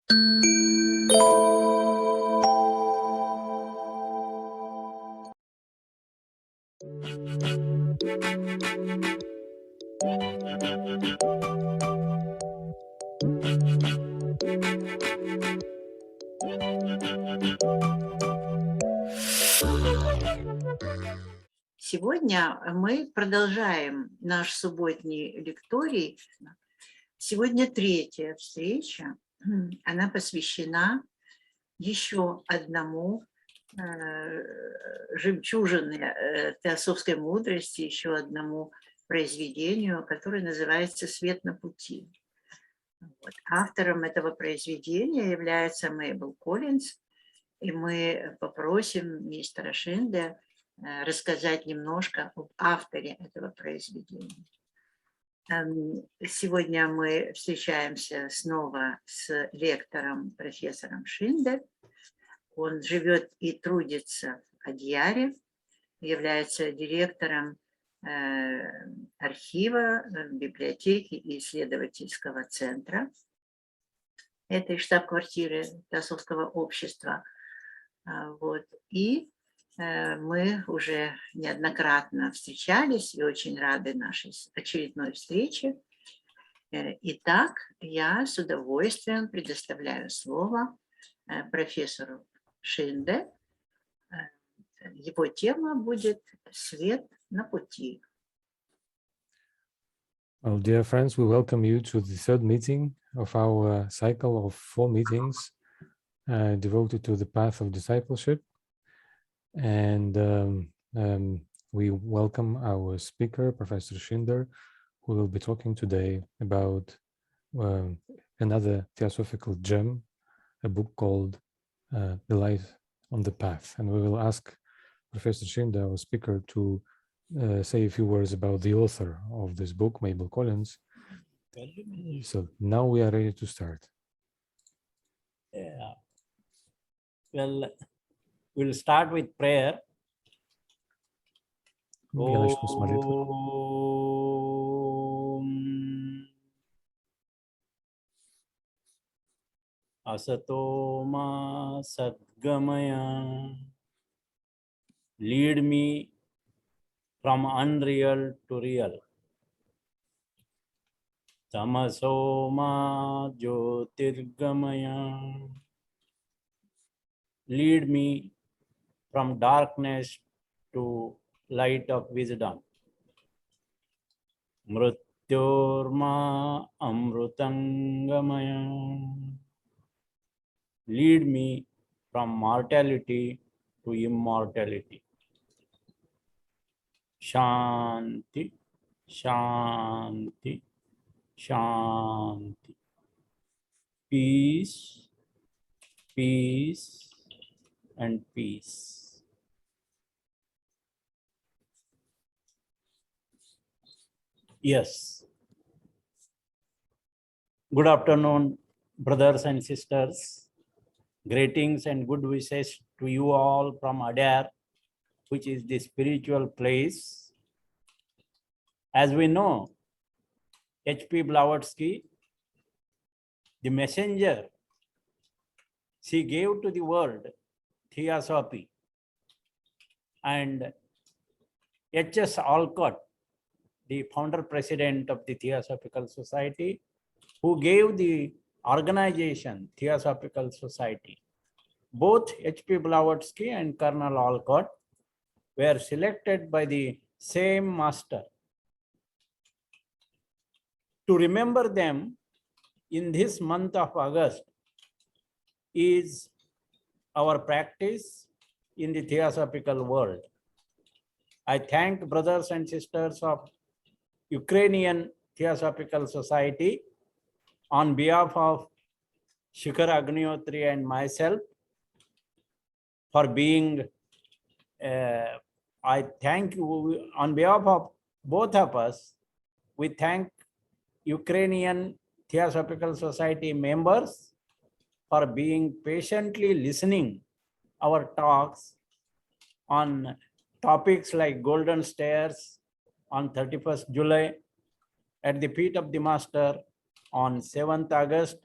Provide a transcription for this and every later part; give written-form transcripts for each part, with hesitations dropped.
Сегодня мы продолжаем наш субботний лекторий. Сегодня третья встреча. Она посвящена еще одному жемчужине теософской мудрости, еще одному произведению, которое называется «Свет на пути». Вот. Автором этого произведения является Мейбл Коллинз, и мы попросим мистера Шинде рассказать немножко об авторе этого произведения. Сегодня мы встречаемся снова с лектором, профессором Шинде. Он живет и трудится в Адьяре, является директором архива, библиотеки и исследовательского центра этой штаб-квартиры Теософского общества. Вот. И мы уже неоднократно встречались и очень рады нашей очередной встрече. Итак, я с удовольствием предоставляю слово профессору Шинде. Его тема будет «Свет на пути». Well, dear friends, we welcome you to the third meeting of our cycle of 4 meetings devoted to the path of discipleship. And we welcome our speaker, Professor Шинде, who will be talking today about another theosophical gem, a book called The Light on the Path. And we will ask Professor Шинде, our speaker, to say a few words about the author of this book, Mabel Collins. So now we are ready to start. Yeah. Well, we'll start with prayer. Я начну с молитвы. Asato ma sadgamaya. Lead me from unreal to real. Tamaso ma jyotirgamaya. Lead me from darkness to light of wisdom. Mrityorma amrutangamaya. Lead me from mortality to immortality. Shanti, Shanti, Shanti. Peace, peace, and peace. Yes. Good afternoon, brothers and sisters. Greetings and good wishes to you all from Adьяр, which is the spiritual place. As we know, H.P. Blavatsky, the messenger, she gave to the world theosophy, and H.S. Alcott, the founder president of the Theosophical Society, who gave the organization Theosophical Society. Both H.P. Blavatsky and Colonel Alcott were selected by the same master. To remember them in this month of August is our practice in the theosophical world. I thank brothers and sisters of Ukrainian Theosophical Society on behalf of Shikhar Agnihotri and myself for being, I thank you on behalf of both of us. We thank Ukrainian Theosophical Society members for being patiently listening our talks on topics like Golden Stairs on 31st July, at the feet of the Master on 7th August,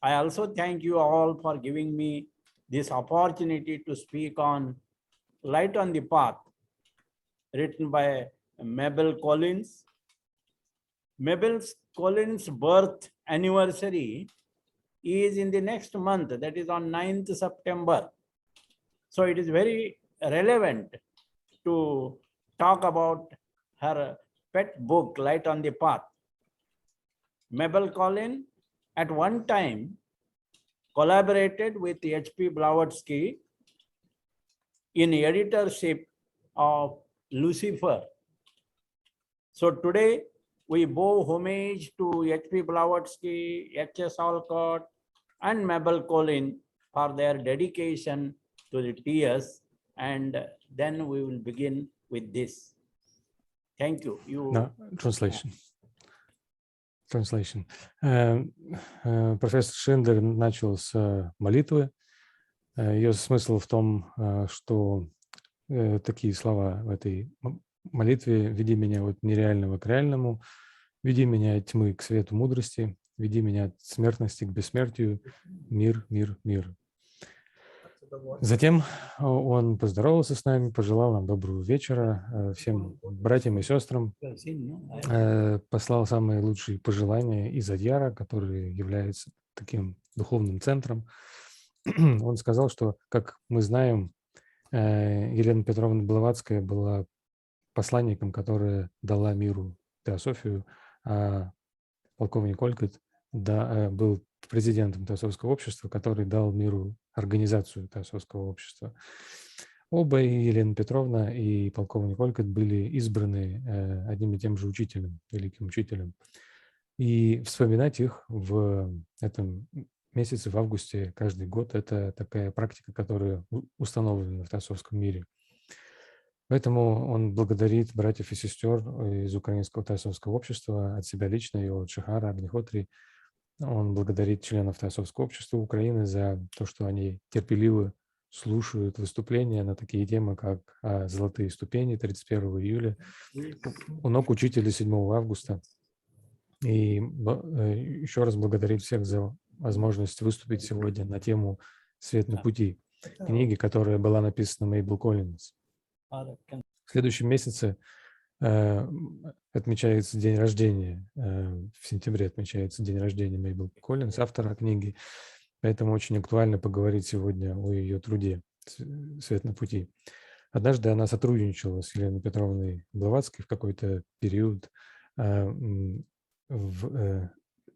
I also thank you all for giving me this opportunity to speak on Light on the Path, written by Mabel Collins. Mabel Collins' birth anniversary is in the next month, that is on 9th September. So it is very relevant to talk about her pet book, Light on the Path. Mabel Collins at one time collaborated with H.P. Blavatsky in editorship of Lucifer. So today we bow homage to H.P. Blavatsky, H.S. Alcott, and Mabel Collins for their dedication to the TS, and then we will begin with this. Thank you. No, translation. Профессор Шинде начал с молитвы. Ее смысл в том, что такие слова в этой молитве: «Веди меня от нереального к реальному, веди меня от тьмы к свету мудрости, веди меня от смертности к бессмертию, мир, мир, мир». Затем он поздоровался с нами, пожелал нам доброго вечера, всем братьям и сестрам, послал самые лучшие пожелания из Адьяра, который является таким духовным центром. Он сказал, что, как мы знаем, Елена Петровна Блаватская была посланником, которая дала миру теософию, а полковник Олькот был президентом теософского общества, который дал миру организацию теософского общества. Оба, и Елена Петровна, и полковник Олькот, были избраны одним и тем же учителем, великим учителем. И вспоминать их в этом месяце, в августе, каждый год, это такая практика, которая установлена в теософском мире. Поэтому он благодарит братьев и сестер из Украинского теософского общества, от себя лично и от Шихара, Агнихотри. Он благодарит членов теософского общества Украины за то, что они терпеливо слушают выступления на такие темы, как «Золотые ступени» 31 июля, «У ног учителя» 7 августа. И еще раз благодарит всех за возможность выступить сегодня на тему «Свет на пути», книги, которая была написана Мейбл Коллинз. В следующем месяце отмечается день рождения, в сентябре отмечается день рождения Мейбл Коллинз, автора книги, поэтому очень актуально поговорить сегодня о ее труде «Свет на пути». Однажды она сотрудничала с Еленой Петровной Блаватской в какой-то период,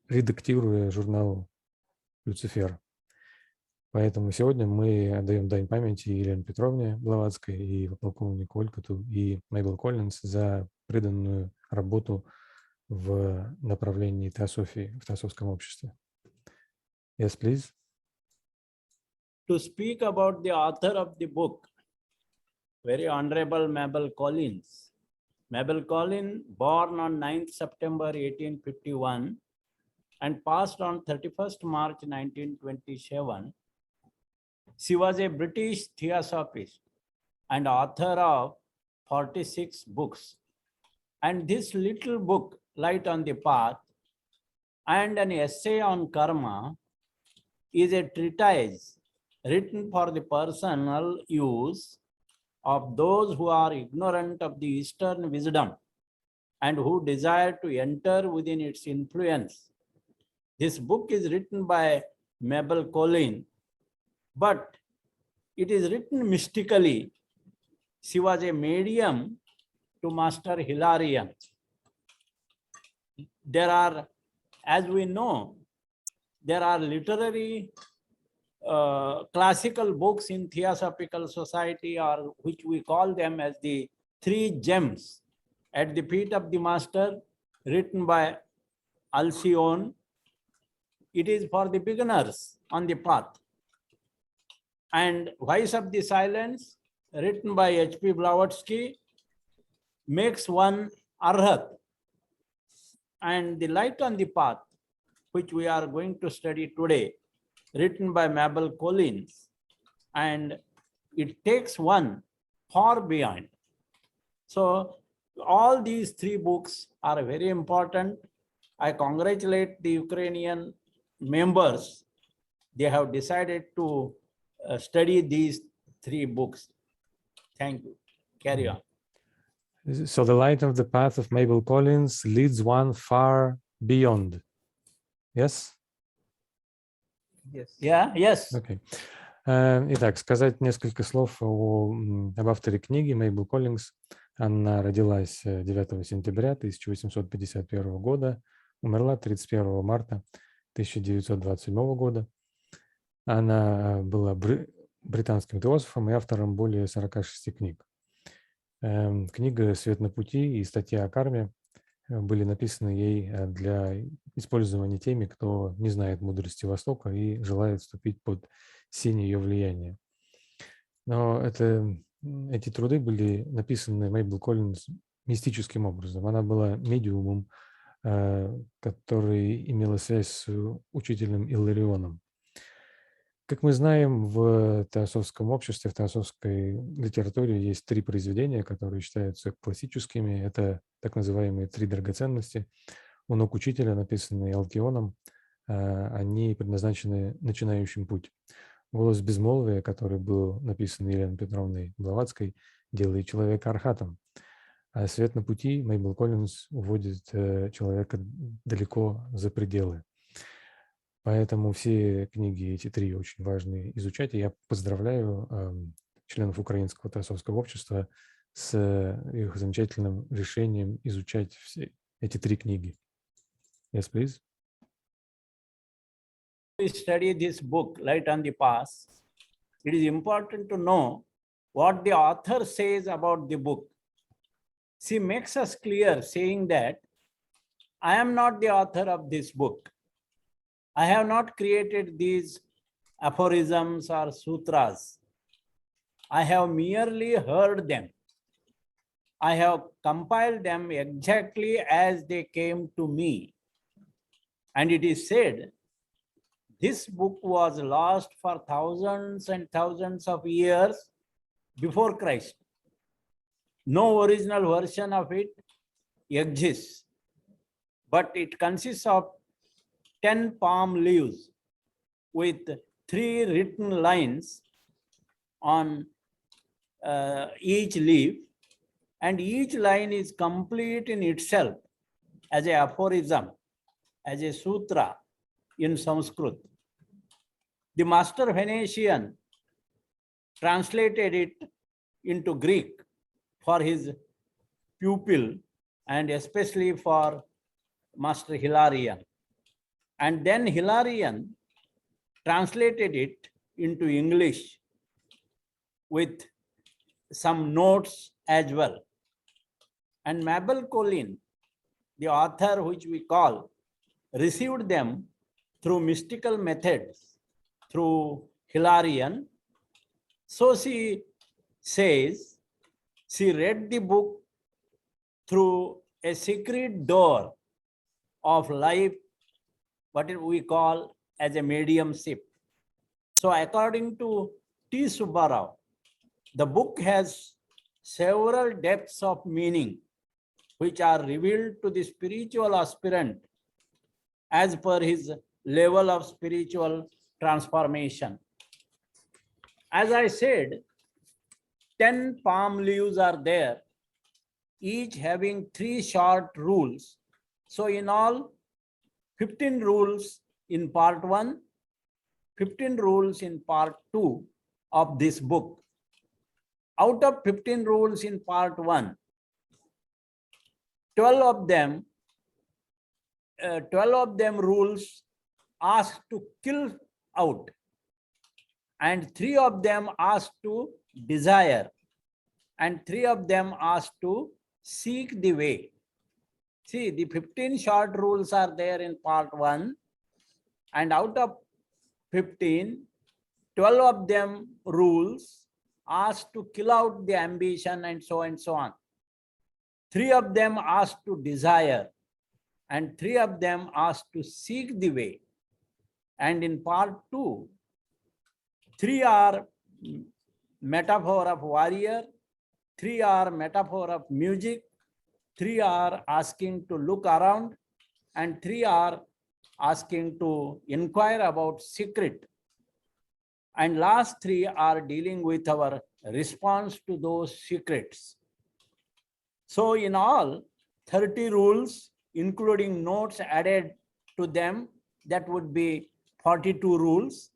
редактируя журнал «Люцифер». Поэтому сегодня мы отдаем дань памяти Елене Петровне Блаватской и полковнику Олькоту и Мейбл Коллинз за преданную работу в направлении теософии в теософском обществе. Yes, please. To speak about the author of the book, very honorable Mabel Collins. Mabel Collins, born on 9th September 1851 and passed on 31st March 1927. She was a British theosophist and author of 46 books. And this little book, Light on the Path, and an essay on karma, is a treatise written for the personal use of those who are ignorant of the Eastern wisdom and who desire to enter within its influence. This book is written by Mabel Collins, but it is written mystically. She was a medium to Master Hilarion. There are, as we know, there are literary classical books in Theosophical Society, or which we call them as the 3 gems at the feet of the Master, written by Alcyone. It is for the beginners on the path. And Voice of the Silence, written by H.P. Blavatsky, makes one arhat. And the Light on the Path, which we are going to study today, written by Mabel Collins, and it takes one far beyond. So all these 3 books are very important. I congratulate the Ukrainian members they have decided to study these 3 books. Thank you. Carry on. So the light of the path of Mabel Collins leads one far beyond. Yes? Yeah, yes. Окей. Итак, сказать несколько слов об авторе книги Мейбл Коллинз. Она родилась 9 сентября 1851 года, умерла 31 марта 1927 года. Она была британским философом и автором более 46 книг. Книга «Свет на пути» и статья о карме были написаны ей для использования теми, кто не знает мудрости Востока и желает вступить под сень ее влияния. Но эти труды были написаны Мейбл Коллинз мистическим образом. Она была медиумом, который имела связь с учителем Илларионом. Как мы знаем, в теософском обществе, в теософской литературе есть 3 произведения, которые считаются классическими. Это так называемые 3 драгоценности. У ног учителя, написанные Алкионом, они предназначены начинающим путь. Голос безмолвия, который был написан Еленой Петровной Блаватской, делает человека архатом. А свет на пути Мейбл Коллинз уводит человека далеко за пределы. Поэтому все книги, эти 3, очень важные изучать. И я поздравляю членов Украинского теософского общества с их замечательным решением изучать все эти 3 книги. Yes, please. We study this book, Light on the Path. It is important to know what the author says about the book. She makes us clear, saying that I am not the author of this book. I have not created these aphorisms or sutras. I have merely heard them. I have compiled them exactly as they came to me. And it is said, this book was lost for thousands and thousands of years before Christ. No original version of it exists, but it consists of 10 palm leaves with 3 written lines on each leaf, and each line is complete in itself as a aphorism, as a sutra in Sanskrit. The master Venetian translated it into Greek for his pupil and especially for Master Hilarion. And then Hilarion translated it into English with some notes as well. And Mabel Collins, the author which we call, received them through mystical methods, through Hilarion. So she says she read the book through a secret door of life, what we call as a mediumship. So according to T. Subbarao, the book has several depths of meaning which are revealed to the spiritual aspirant as per his level of spiritual transformation. As I said, 10 palm leaves are there, each having 3 short rules. So in all, 15 rules in part 1, 15 rules in part 2 of this book. Out of 15 rules in part 1, 12 of them rules ask to kill out, and 3 of them ask to desire, and 3 of them ask to seek the way. See, the 15 short rules are there in part 1, and out of 15, 12 of them rules ask to kill out the ambition and so on. 3 of them ask to desire, and 3 of them ask to seek the way. And in part 2, 3 are metaphor of warrior, 3 are metaphor of music, 3 are asking to look around, and 3 are asking to inquire about secret And last three are dealing with our response to those secrets. So in all, 30 rules, including notes added to them, that would be 42 rules.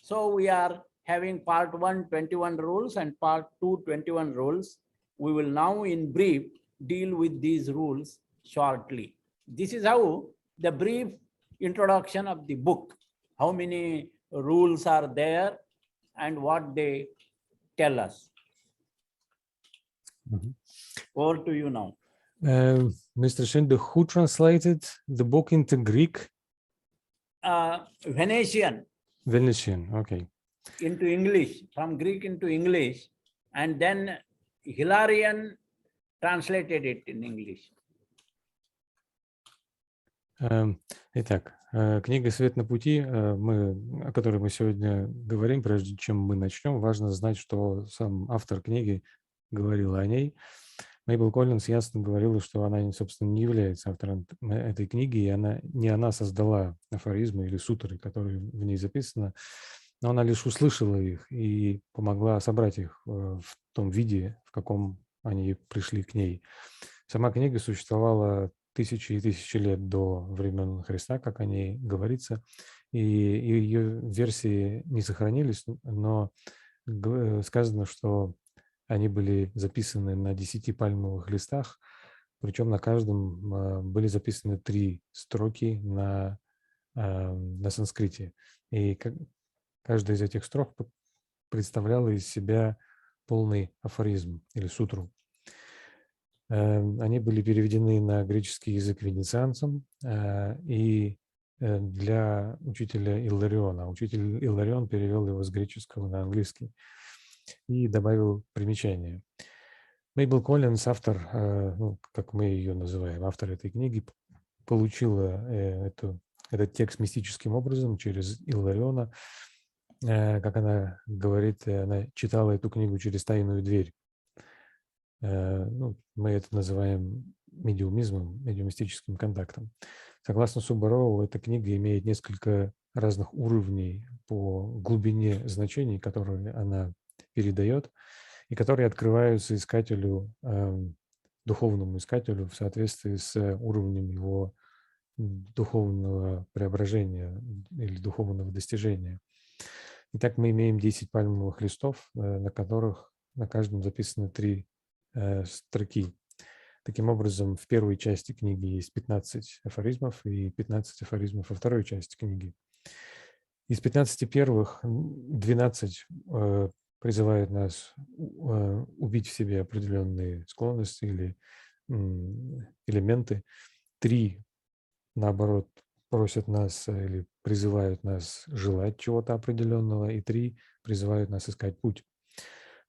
So we are having part 1, 21 rules, and part 2, 21 rules. We will now in brief deal with these rules shortly. This is how the brief introduction of the book, how many rules are there and what they tell us. Over to you now. Mr. Shinde, who translated the book into Greek? Venetian Venetian, okay. into English, from Greek into English, and then Hilarion translated it in English. Итак, книга «Свет на пути», о которой мы сегодня говорим, прежде чем мы начнем, важно знать, что сам автор книги говорил о ней. Мейбл Коллинз ясно говорила, что она, собственно, не является автором этой книги, и не она создала афоризмы или сутры, которые в ней записаны, но она лишь услышала их и помогла собрать их в том виде, в каком они пришли к ней. Сама книга существовала тысячи и тысячи лет до времен Христа, как о ней говорится, и ее версии не сохранились, но сказано, что они были записаны на 10 пальмовых листах, причем на каждом были записаны 3 строки на санскрите. И каждая из этих строк представляла из себя полный афоризм или сутру. Они были переведены на греческий язык венецианцам и для учителя Иллариона. Учитель Илларион перевел его с греческого на английский и добавил примечание. Мейбл Коллинз, автор, ну, как мы ее называем, автор этой книги, получила этот текст мистическим образом через Иллариона. Как она говорит, она читала эту книгу через тайную дверь. Ну, мы это называем медиумизмом, медиумистическим контактом. Согласно Субарову, эта книга имеет несколько разных уровней по глубине значений, которые она передает, и которые открываются искателю, духовному искателю в соответствии с уровнем его духовного преображения или духовного достижения. Итак, мы имеем 10 пальмовых листов, на которых на каждом записаны 3 строки. Таким образом, в первой части книги есть 15 афоризмов и 15 афоризмов во второй части книги. Из 15 первых 12 призывают нас убить в себе определенные склонности или элементы. 3, наоборот, просят нас или призывают нас желать чего-то определенного, и 3 призывают нас искать путь.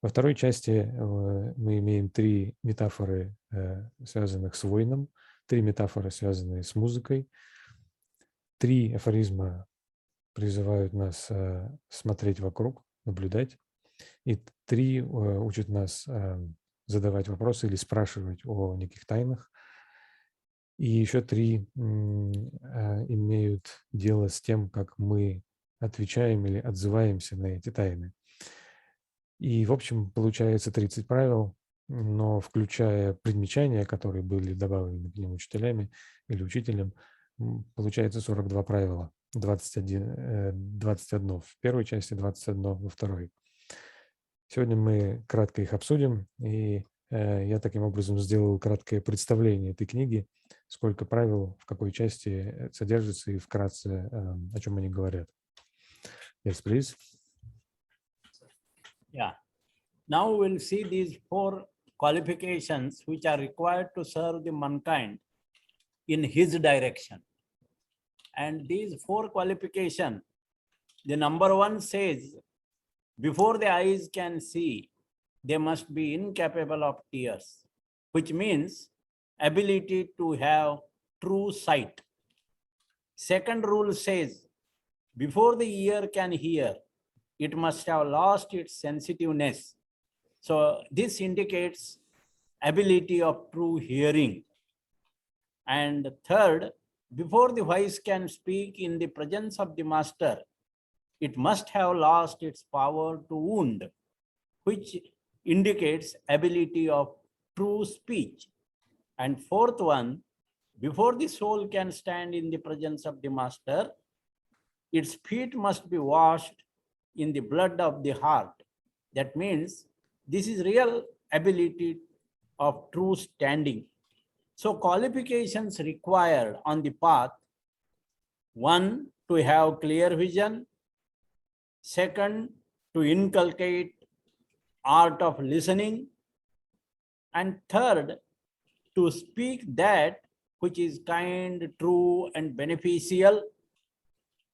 Во второй части мы имеем 3 метафоры, связанных с воином, 3 метафоры, связанные с музыкой, 3 афоризма призывают нас смотреть вокруг, наблюдать, и 3 учат нас задавать вопросы или спрашивать о неких тайнах, и еще 3 имеют дело с тем, как мы отвечаем или отзываемся на эти тайны. И, в общем, получается 30 правил, но включая примечания, которые были добавлены к ним учителями или учителем, получается 42 правила, 21 в первой части, 21 во второй. Сегодня мы кратко их обсудим, и я таким образом сделал краткое представление этой книги, сколько правил, в какой части содержится и вкратце, о чем они говорят. Yes, please. Yeah. Now we'll see these 4 qualifications which are required to serve the mankind in his direction. And these 4 qualifications, the number 1 says, before the eyes can see, they must be incapable of tears, which means ability to have true sight. Second rule says, before the ear can hear, it must have lost its sensitiveness. So this indicates ability of true hearing. And third, before the voice can speak in the presence of the master, it must have lost its power to wound, which indicates ability of true speech. And fourth one, before the soul can stand in the presence of the master, its feet must be washed in the blood of the heart. That means this is real ability of true standing. So qualifications required on the path: one, to have clear vision; second, to inculcate art of listening; and third, to speak that which is kind, true, and beneficial;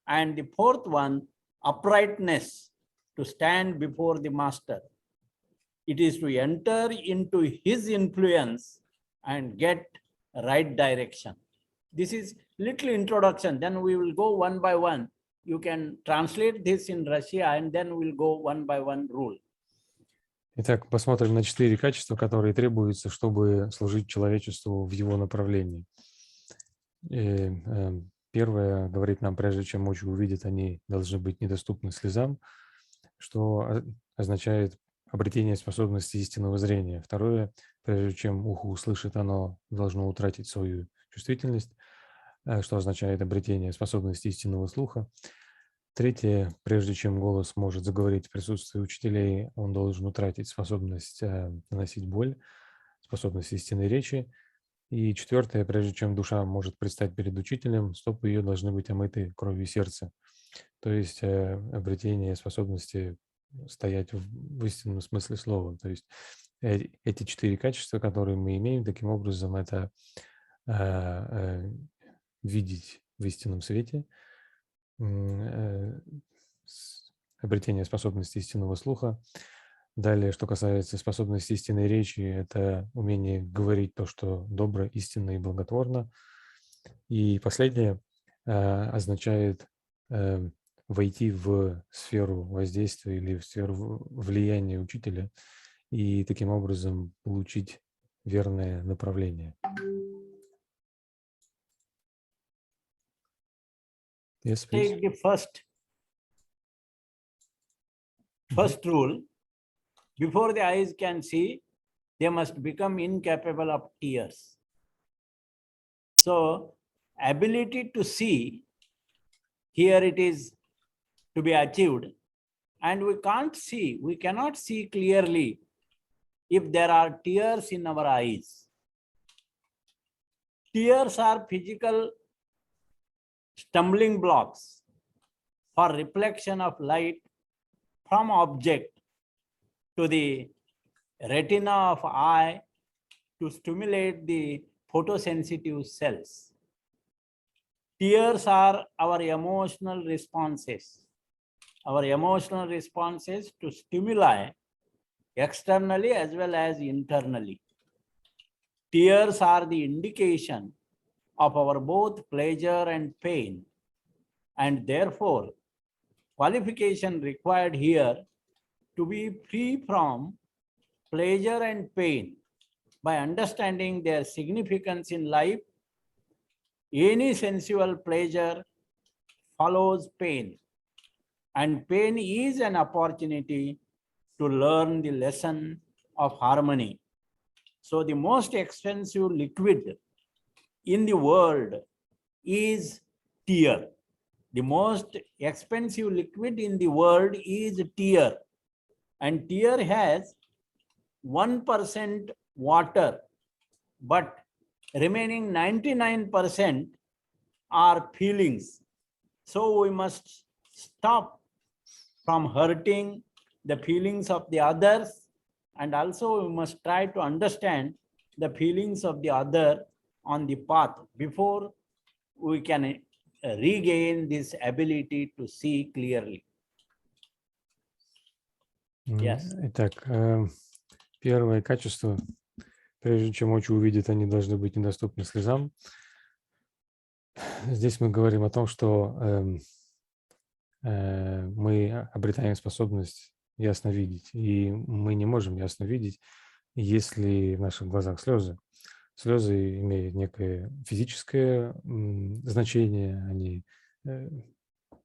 and the fourth one, uprightness, to stand before the master. It is to enter into his influence and get right direction. This is little introduction, then we will go one by one. You can translate this in Russia and then we'll go one by one rule. Итак, посмотрим на 4 качества, которые требуются, чтобы служить человечеству в его направлении. И, первое говорит нам, прежде чем очи увидят, они должны быть недоступны слезам, что означает обретение способности истинного зрения. Второе, прежде чем ухо услышит, оно должно утратить свою чувствительность, что означает обретение способности истинного слуха. Третье, прежде чем голос может заговорить в присутствии учителей, он должен утратить способность наносить боль, способность истинной речи. И четвертое, прежде чем душа может предстать перед учителем, стопы ее должны быть омыты кровью сердца. То есть обретение способности стоять в истинном смысле слова. То есть эти 4 качества, которые мы имеем, таким образом, это видеть в истинном свете, обретение способности истинного слуха. Далее, что касается способности истинной речи, это умение говорить то, что добро, истинно и благотворно. И последнее означает войти в сферу воздействия или в сферу влияния учителя и таким образом получить верное направление. Yes, please. Take the first rule. Before the eyes can see, they must become incapable of tears. So, ability to see, here it is to be achieved, and we cannot see clearly if there are tears in our eyes. Tears are physical stumbling blocks for reflection of light from object to the retina of eye to stimulate the photosensitive cells. Tears are our emotional responses to stimuli externally as well as internally. Tears are the indication of our both pleasure and pain, and therefore qualification required here to be free from pleasure and pain by understanding their significance in life. Any sensual pleasure follows pain, and pain is an opportunity to learn the lesson of harmony. So the most expensive liquid in the world is tear. The most expensive liquid in the world is tear. And tear has 1% water, but remaining 99% are feelings. So we must stop from hurting the feelings of the others, and also we must try to understand the feelings of the other on the path before we can regain this ability to see clearly. Yes. Итак, первое качество, прежде чем очи увидят, они должны быть недоступны слезам. Здесь мы говорим о том, что мы обретаем способность ясно видеть, и мы не можем ясно видеть, если в наших глазах слезы. Слезы имеют некое физическое значение, они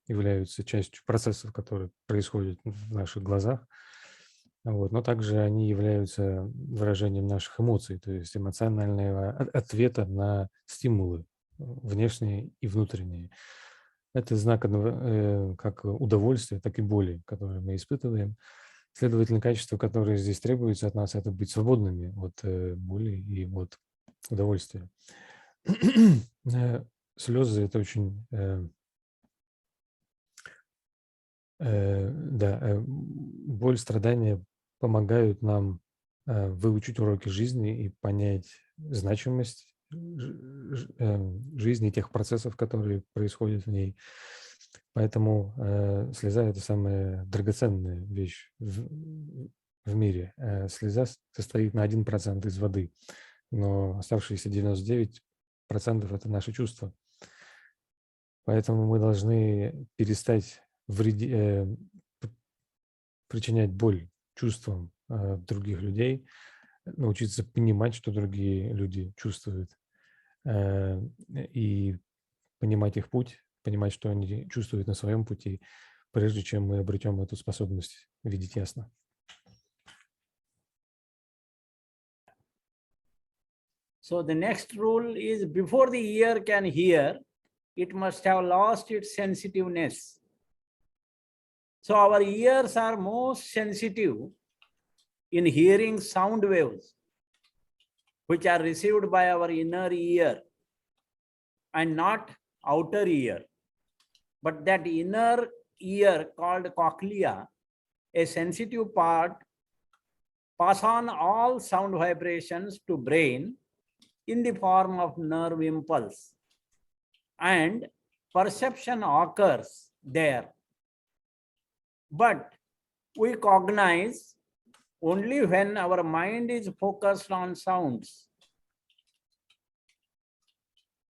являются частью процессов, которые происходят в наших глазах, вот, но также они являются выражением наших эмоций, то есть эмоционального ответа на стимулы внешние и внутренние. Это знак как удовольствия, так и боли, которые мы испытываем. Следовательно, качества, которые здесь требуются от нас, это быть свободными от боли и от удовольствия. Слезы – это очень… боль, страдания помогают нам выучить уроки жизни и понять значимость жизни и тех процессов, которые происходят в ней. Поэтому слеза – это самая драгоценная вещь в мире. Слеза состоит на 1% из воды, но оставшиеся 99% – это наши чувства. Поэтому мы должны перестать причинять боль чувствам других людей, научиться понимать, что другие люди чувствуют, и понимать их путь, понимать, что они чувствуют на своем пути, прежде чем мы обретем эту способность видеть ясно. So the next rule is before the ear can hear, it must have lost its sensitiveness. So our ears are most sensitive in hearing sound waves, which are received by our inner ear and not outer ear. But that inner ear called cochlea, a sensitive part, pass on all sound vibrations to brain in the form of nerve impulse, and perception occurs there. But we cognize only when our mind is focused on sounds.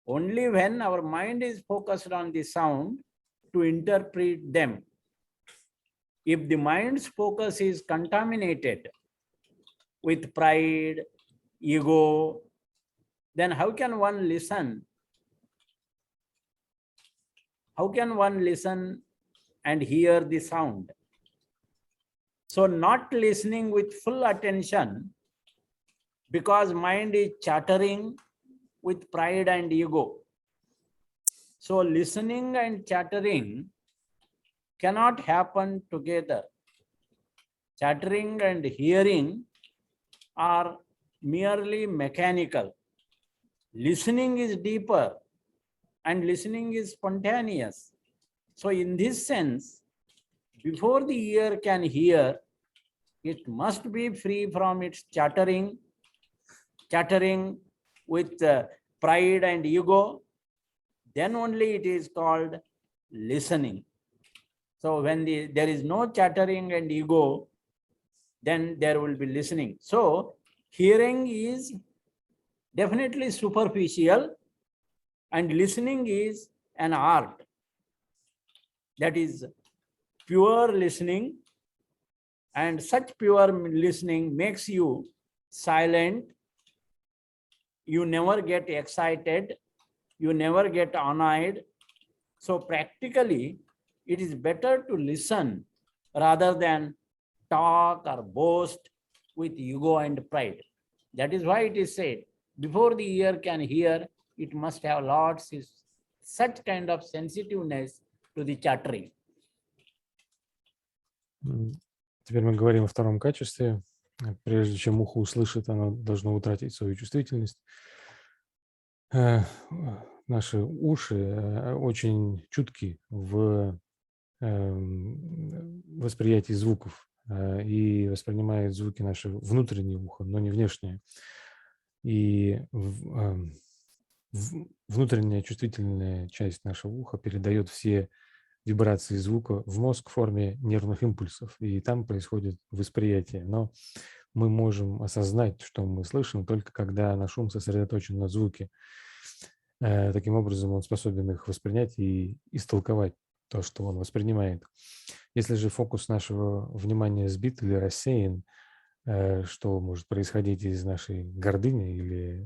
Only when our mind is focused on the sound to interpret them. If the mind's focus is contaminated with pride, ego, then how can one listen? How can one listen and hear the sound? So not listening with full attention because mind is chattering with pride and ego. So listening and chattering cannot happen together. Chattering and hearing are merely mechanical. Listening is deeper and listening is spontaneous. So in this sense, before the ear can hear, it must be free from its chattering with pride and ego. Then only it is called listening. So when there is no chattering and ego, then there will be listening. So hearing is definitely superficial and listening is an art. That is pure listening, and such pure listening makes you silent. You never get excited. You never get annoyed. So practically, it is better to listen rather than talk or boast with ego and pride. That is why it is said, before the ear can hear, it must have lost such kind of sensitiveness to the chattering. Теперь мы говорим о втором качестве. Прежде чем ухо услышит, оно должно утратить свою чувствительность. Наши уши очень чутки в восприятии звуков и воспринимают звуки наше внутреннее ухо, но не внешнее. И внутренняя чувствительная часть нашего уха передает все вибрации звука в мозг в форме нервных импульсов, и там происходит восприятие. Но мы можем осознать, что мы слышим, только когда наш ум сосредоточен на звуке. Таким образом, он способен их воспринять и истолковать то, что он воспринимает. Если же фокус нашего внимания сбит или рассеян, что может происходить из нашей гордыни или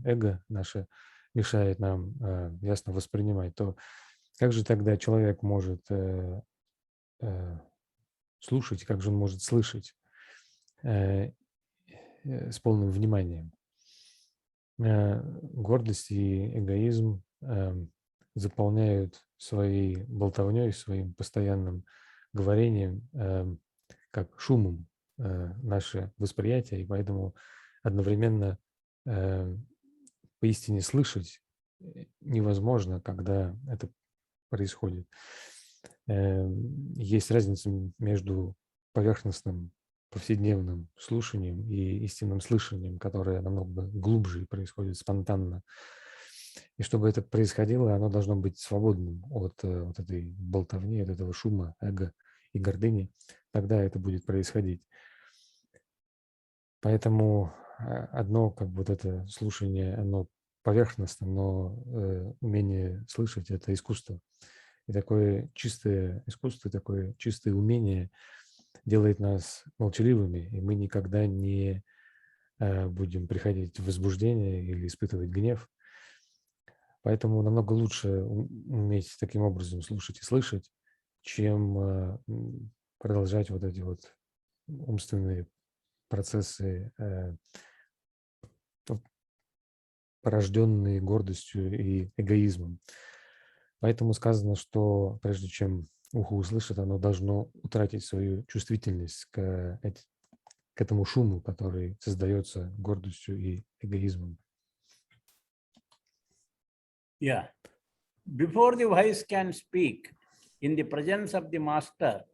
эго наше мешает нам ясно воспринимать, то Как же тогда человек может слушать, как же он может слышать с полным вниманием? Гордость и эгоизм заполняют своей болтовней, своим постоянным говорением, как шумом наше восприятие, и поэтому одновременно поистине слышать невозможно, когда это происходит. Есть разница между поверхностным повседневным слушанием и истинным слышанием, которое намного глубже и происходит спонтанно. И чтобы это происходило, оно должно быть свободным от вот этой болтовни, от этого шума, эго и гордыни. Тогда это будет происходить. Поэтому одно, как бы вот это слушание, оно поверхностно, но умение слышать – это искусство. И такое чистое искусство, такое чистое умение делает нас молчаливыми, и мы никогда не будем приходить в возбуждение или испытывать гнев. Поэтому намного лучше уметь таким образом слушать и слышать, чем продолжать вот эти вот умственные процессы, порожденные гордостью и эгоизмом. Поэтому сказано, что прежде чем ухо услышит, оно должно утратить свою чувствительность к этому шуму, который создается гордостью и эгоизмом. Yeah. Before the voice can speak in the presence of the master,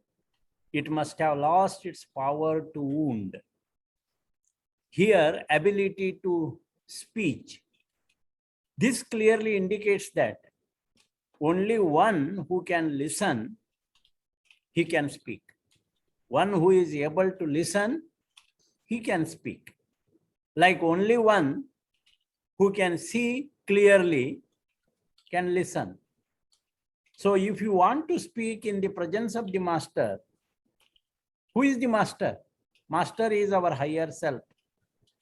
it must have lost its power to wound. Here, ability to speech. This clearly indicates that only one who can listen, he can speak. One who is able to listen, he can speak. Like only one who can see clearly can listen. So if you want to speak in the presence of the master, who is the master? Master is our higher self.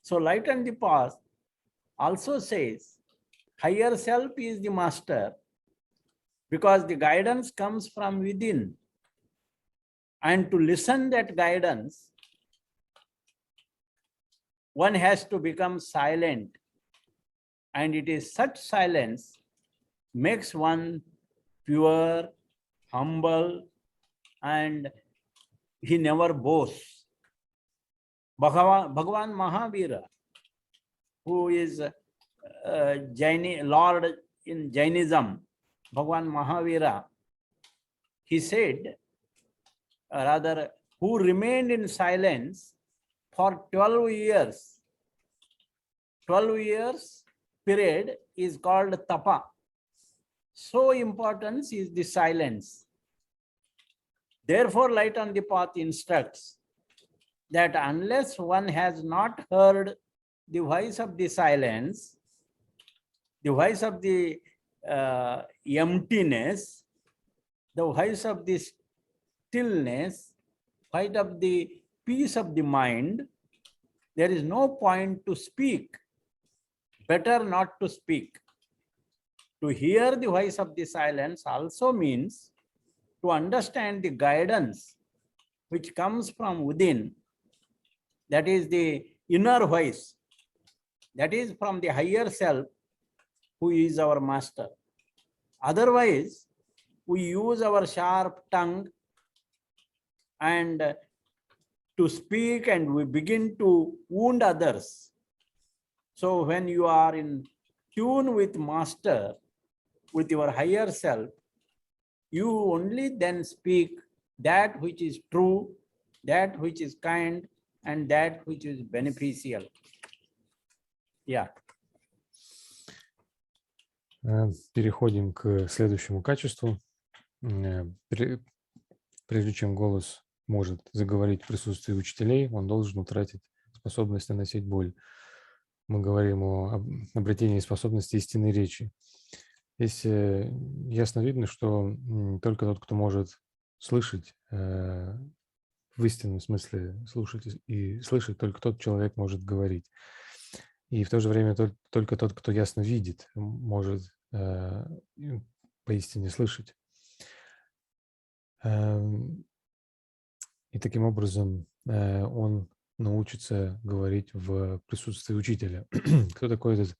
So Light and the Path also says, higher self is the master because the guidance comes from within. And to listen that guidance, one has to become silent. And it is such silence makes one pure, humble, and he never boasts. Bhagavan Mahavira, who is Lord in Jainism, Bhagavan Mahavira, he said, rather, who remained in silence for 12 years. 12 years period is called Tapa. So important is the silence. Therefore, Light on the Path instructs that unless one has not heard the voice of the silence, the voice of the emptiness, the voice of the stillness, voice of the peace of the mind, there is no point to speak. Better not to speak. To hear the voice of the silence also means to understand the guidance which comes from within. That is the inner voice. That is from the higher self who is our master. Otherwise, we use our sharp tongue and to speak and we begin to wound others. So when you are in tune with master, with your higher self, you only then speak that which is true, that which is kind, and that which is beneficial. Yeah. Переходим к следующему качеству. Прежде чем голос может заговорить в присутствии учителей, он должен утратить способность наносить боль. Мы говорим о обретении способности истинной речи. Здесь ясно видно, что только тот, кто может слышать, в истинном смысле слушать и слышать, только тот человек может говорить. И в то же время только тот, кто ясно видит, может поистине слышать. И таким образом он научится говорить в присутствии учителя. Кто такой этот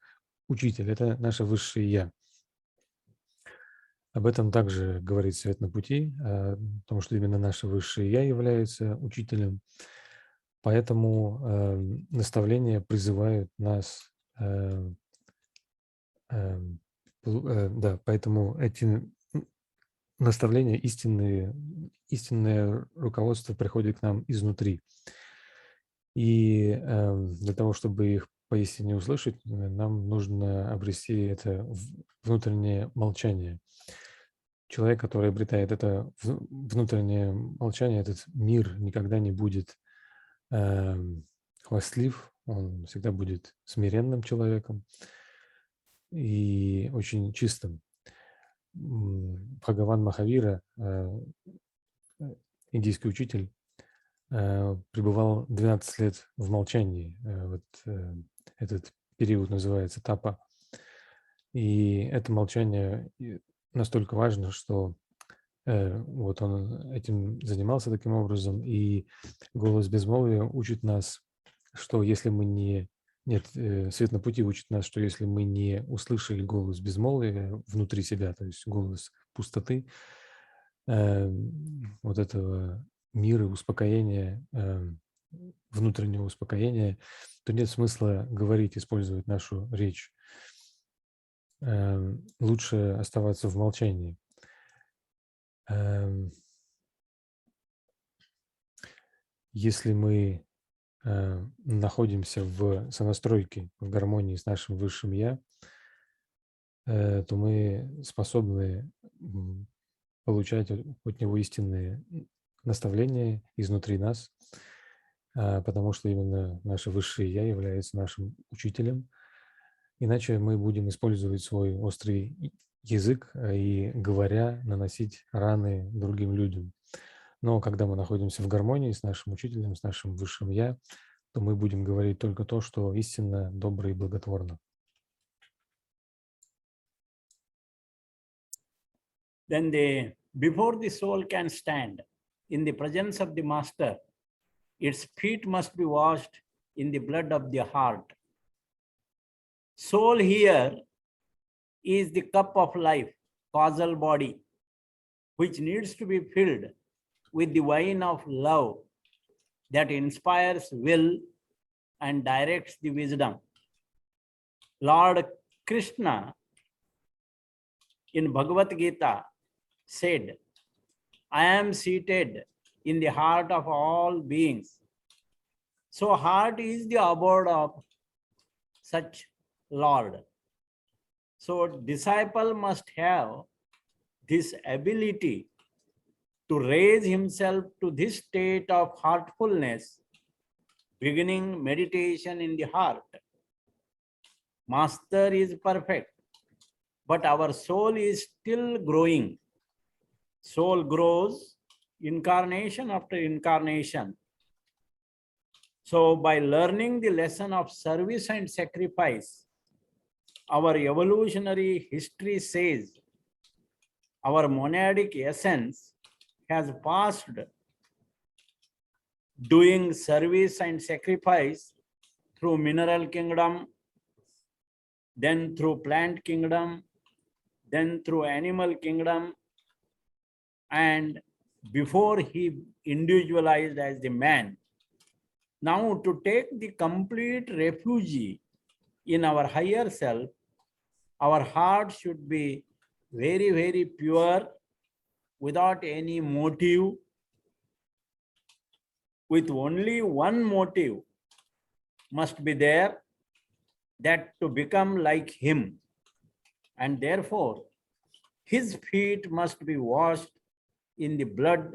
учитель? Это наше высшее «Я». Об этом также говорит «Свет на пути», потому что именно наше высшее «Я» является учителем. Поэтому наставления призывают нас, поэтому эти наставления, истинное руководство приходит к нам изнутри. И для того, чтобы их поистине услышать, нам нужно обрести это внутреннее молчание. Человек, который обретает это внутреннее молчание, этот мир никогда не будет хвастлив, он всегда будет смиренным человеком и очень чистым. Бхагаван Махавира, индийский учитель, пребывал 12 лет в молчании. Этот период называется тапа. И это молчание настолько важно, что вот он этим занимался таким образом, и голос безмолвия учит нас, что если мы не... Нет, свет на пути учит нас, что если мы не услышали голос безмолвия внутри себя, то есть голос пустоты, вот этого мира, успокоения, внутреннего успокоения, то нет смысла говорить, использовать нашу речь. Лучше оставаться в молчании. Если мы находимся в сонастройке, в гармонии с нашим высшим «Я», то мы способны получать от него истинные наставления изнутри нас, потому что именно наше высшее «Я» является нашим учителем. Иначе мы будем использовать свой острый язык и, говоря, наносить раны другим людям. Но когда мы находимся в гармонии с нашим учителем, с нашим высшим «Я», то мы будем говорить только то, что истинно, добро и благотворно. Then before the soul can stand in the presence of the master, its feet must be washed in the blood of the heart. Soul here is the cup of life, causal body, which needs to be filled with the wine of love that inspires will and directs the wisdom. Lord Krishna in Bhagavad Gita said, I am seated in the heart of all beings. So heart is the abode of such Lord. So disciple must have this ability to raise himself to this state of heartfulness, beginning meditation in the heart. Master is perfect, but our soul is still growing. Soul grows incarnation after incarnation. So by learning the lesson of service and sacrifice, our evolutionary history says our monadic essence has passed doing service and sacrifice through mineral kingdom, then through plant kingdom, then through animal kingdom, and before he individualized as the man. Now to take the complete refuge in our higher self, our heart should be very, very pure, without any motive, with only one motive must be there, that to become like him. And therefore, his feet must be washed in the blood.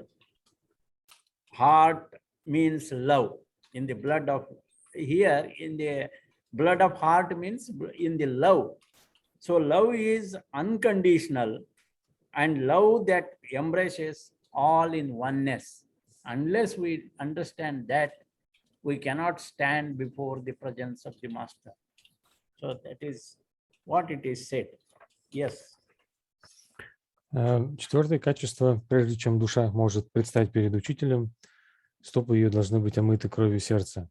Heart means love. In the blood of, here in the blood of heart means in the love. So love is unconditional, and love that embraces all in oneness. Unless we understand that, we cannot stand before the presence of the master. So that is what it is said. Yes. Четвертое качество: прежде чем душа может предстать перед учителем, стопы ее должны быть омыты кровью сердца.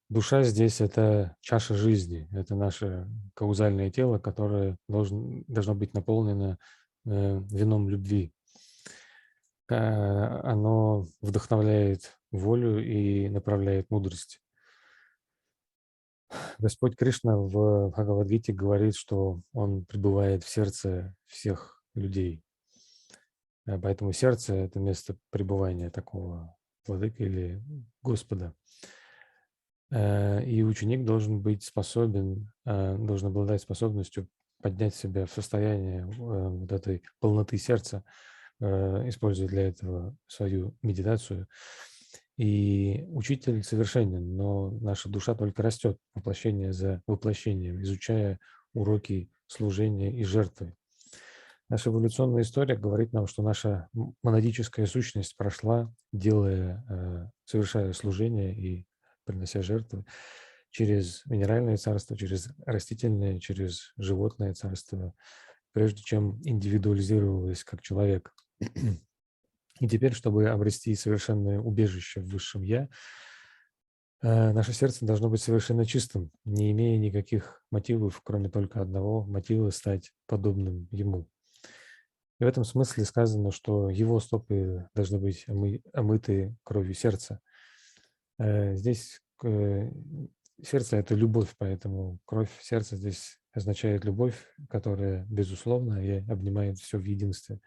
Душа здесь — это чаша жизни, это наше каузальное тело, которое должно быть наполнено вином любви. Оно вдохновляет волю и направляет мудрость. Господь Кришна в Бхагавад-гите говорит, что Он пребывает в сердце всех людей. Поэтому сердце — это место пребывания такого владыки или Господа. И ученик должен быть способен, должен обладать способностью поднять себя в состояние вот этой полноты сердца, используя для этого свою медитацию. И учитель совершенен, но наша душа только растет воплощение за воплощением, изучая уроки служения и жертвы. Наша эволюционная история говорит нам, что наша монадическая сущность прошла, совершая служение и принося жертвы через минеральное царство, через растительное, через животное царство, прежде чем индивидуализировалась как человек. И теперь, чтобы обрести совершенное убежище в высшем Я, наше сердце должно быть совершенно чистым, не имея никаких мотивов, кроме только одного мотива — стать подобным Ему. И в этом смысле сказано, что Его стопы должны быть омыты кровью сердца. Здесь сердце — это любовь, поэтому кровь сердца здесь означает любовь, которая безусловна и обнимает все в единстве.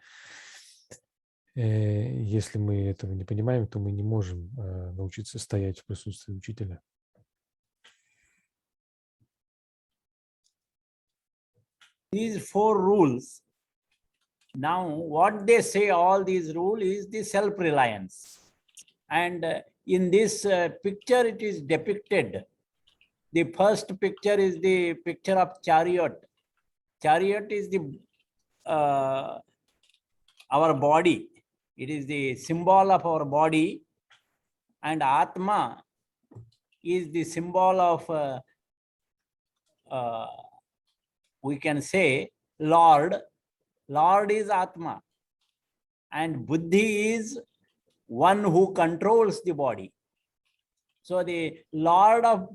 Если мы этого не понимаем, то мы не можем научиться стоять в присутствии учителя. These four rules. Now, what they say, all these rules, is the self-reliance. And in this picture, it is depicted. The first picture is the picture of chariot. Chariot is the our body. It is the symbol of our body, and Atma is the symbol of we can say Lord. Lord is Atma, and Buddhi is one who controls the body. So the Lord of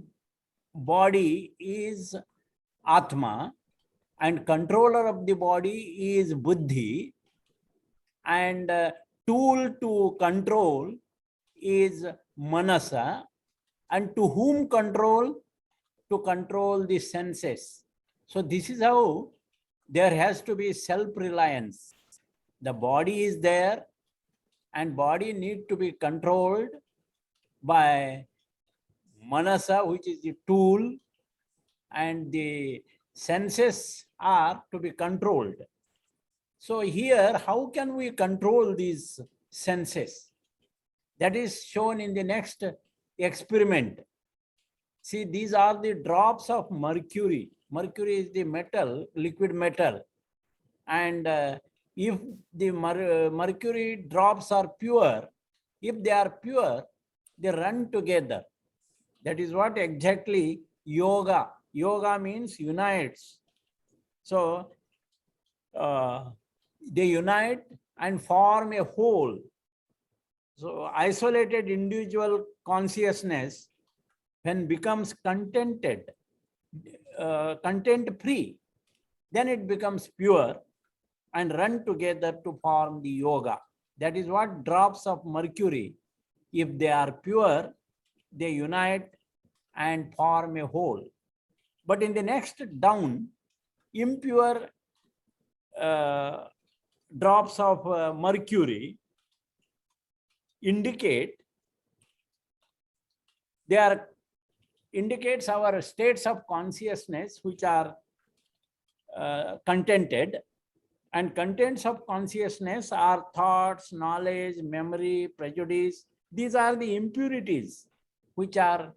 body is Atma, and controller of the body is Buddhi, and tool to control is Manasa, and to whom control? To control the senses. So this is how there has to be self-reliance. The body is there, and body need to be controlled by Manasa, which is the tool, and the senses are to be controlled. So here, how can we control these senses? That is shown in the next experiment. See, these are the drops of mercury. Mercury is the metal, liquid metal. And if the mercury drops are pure, if they are pure, they run together. That is what exactly yoga. Yoga means unites. So they unite and form a whole. So isolated individual consciousness, when becomes contented, content-free, then it becomes pure and run together to form the yoga. That is what drops of mercury, if they are pure, they unite and form a whole. But in the next down, impure drops of mercury indicates our states of consciousness which are contented, and contents of consciousness are thoughts, knowledge, memory, prejudice. These are the impurities which are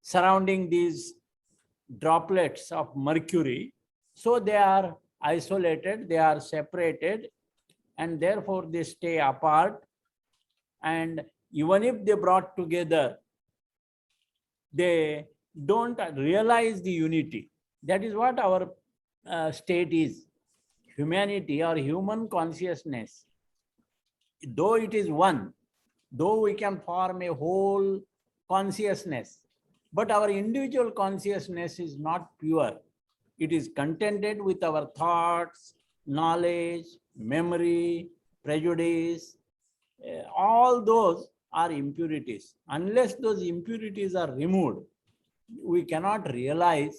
surrounding these droplets of mercury. So they are isolated, they are separated, and therefore they stay apart. And even if they brought together, they don't realize the unity. That is what our state is. humanity or human consciousness, though it is one, though we can form a whole consciousness, but our individual consciousness is not pure. It is contented with our thoughts, knowledge, memory, prejudice. All those are impurities. Unless those impurities are removed, we cannot realize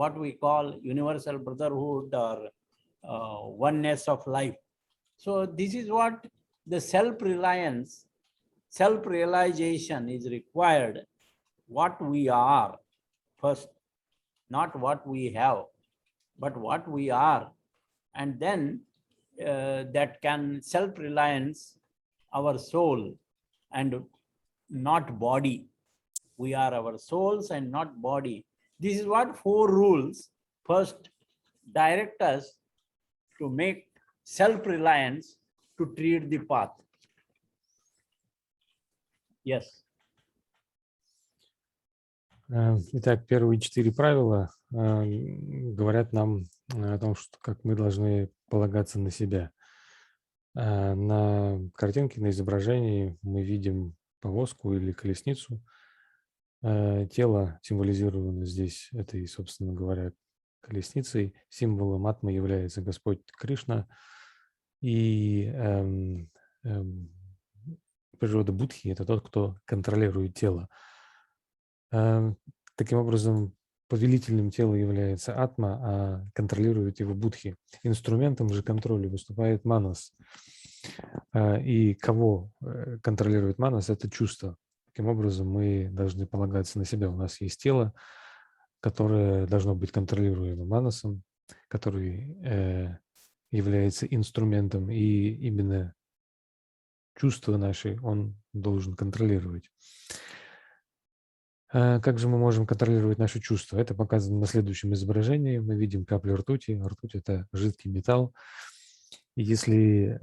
what we call universal brotherhood or oneness of life. So this is what the self-reliance, self-realization is required. What we are first, not what we have, but what we are. And then that can self-reliance our soul and not body. We are our souls and not body. This is what 4 rules first direct us to make self-reliance to treat the path. Yes. Итак, первые 4 правила говорят нам о том, что как мы должны полагаться на себя. На картинке, на изображении мы видим повозку или колесницу. Тело символизировано здесь этой, собственно говоря, колесницей. Символом атмы является Господь Кришна. И природа Будхи – это тот, кто контролирует тело. Таким образом, повелителем тела является атма, а контролирует его Будхи. Инструментом же контроля выступает манас. И кого контролирует манас – это чувство. Таким образом, мы должны полагаться на себя. У нас есть тело, которое должно быть контролируемо манасом, который является инструментом, и именно чувства наши он должен контролировать. Как же мы можем контролировать наши чувства? Это показано на следующем изображении. Мы видим капли ртути. Ртуть – это жидкий металл. И если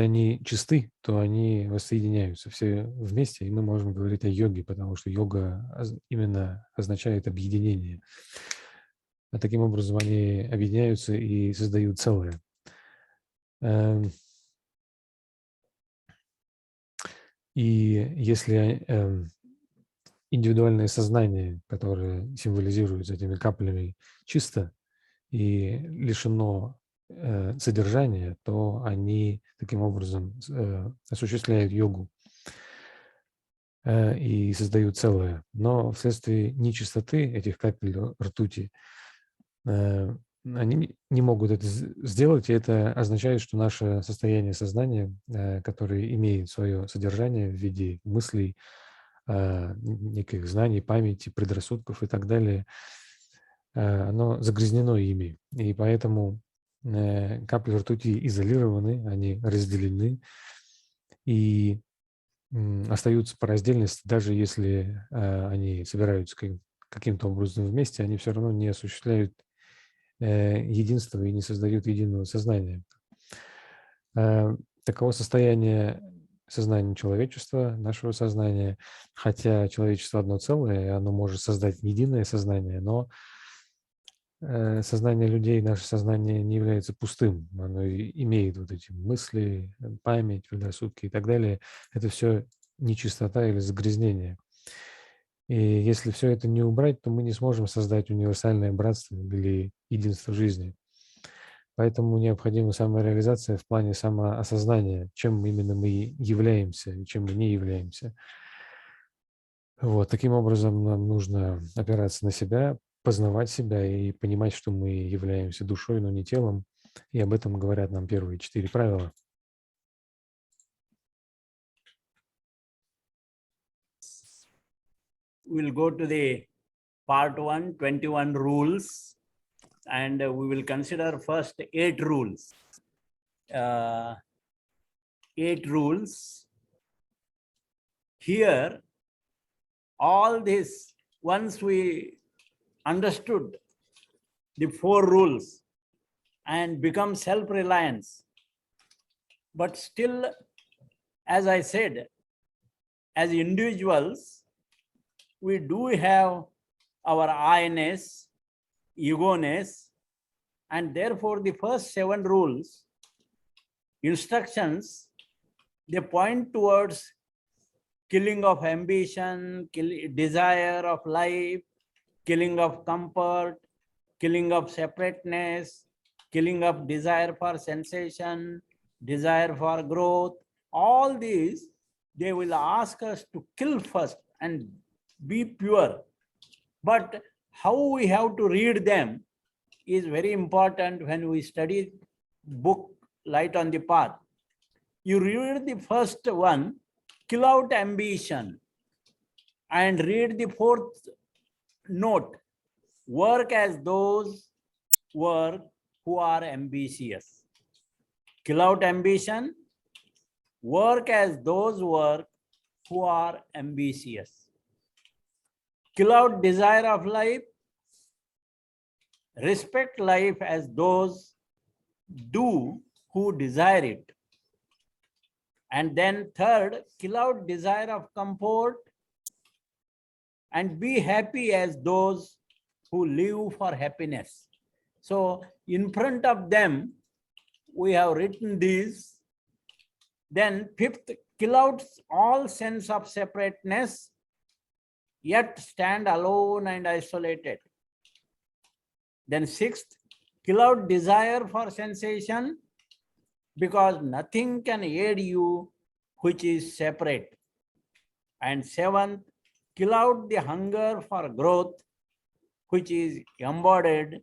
они чисты, то они воссоединяются все вместе, и мы можем говорить о йоге, потому что йога именно означает объединение. А таким образом они объединяются и создают целое. И если индивидуальное сознание, которое символизируется этими каплями, чисто и лишено содержания, то они таким образом осуществляют йогу и создают целое. Но вследствие нечистоты этих капель ртути они не могут это сделать, и это означает, что наше состояние сознания, которое имеет свое содержание в виде мыслей, неких знаний, памяти, предрассудков и так далее, оно загрязнено ими. И поэтому капли ртути изолированы, они разделены и остаются по раздельности, даже если они собираются каким-то образом вместе, они все равно не осуществляют единства и не создают единого сознания. Таково состояние сознания человечества, нашего сознания, хотя человечество одно целое, и оно может создать единое сознание, но сознание людей, наше сознание не является пустым, оно имеет вот эти мысли, память, предрассудки и так далее. Это все нечистота или загрязнение. И если все это не убрать, то мы не сможем создать универсальное братство или единство жизни. Поэтому необходима самореализация в плане самоосознания, чем именно мы являемся и чем мы не являемся. Вот, таким образом нам нужно опираться на себя, познавать себя и понимать, что мы являемся душой, но не телом. И об этом говорят нам первые 4 правила. We'll go to the part 1, 21 rules, and we will consider first 8 rules. 8 rules. Here, all this, once we understood the 4 rules and become self-reliance, but still, as I said, as individuals, we do have our I-ness, ego-ness, and therefore the first 7 rules, instructions, they point towards killing of ambition, desire of life, killing of comfort, killing of separateness, killing of desire for sensation, desire for growth. All these, they will ask us to kill first and be pure. But how we have to read them is very important when we study book Light on the Path. You read the first one, kill out ambition, and read the 4th note, work as those work who are ambitious. Kill out ambition, work as those work who are ambitious. Kill out desire of life, respect life as those do who desire it. And then 3rd, kill out desire of comfort and be happy as those who live for happiness. So in front of them, we have written these. Then 5th, kill out all sense of separateness, yet stand alone and isolated. Then 6th, kill out desire for sensation, because nothing can aid you which is separate. And 7th, kill out the hunger for growth, which is embodied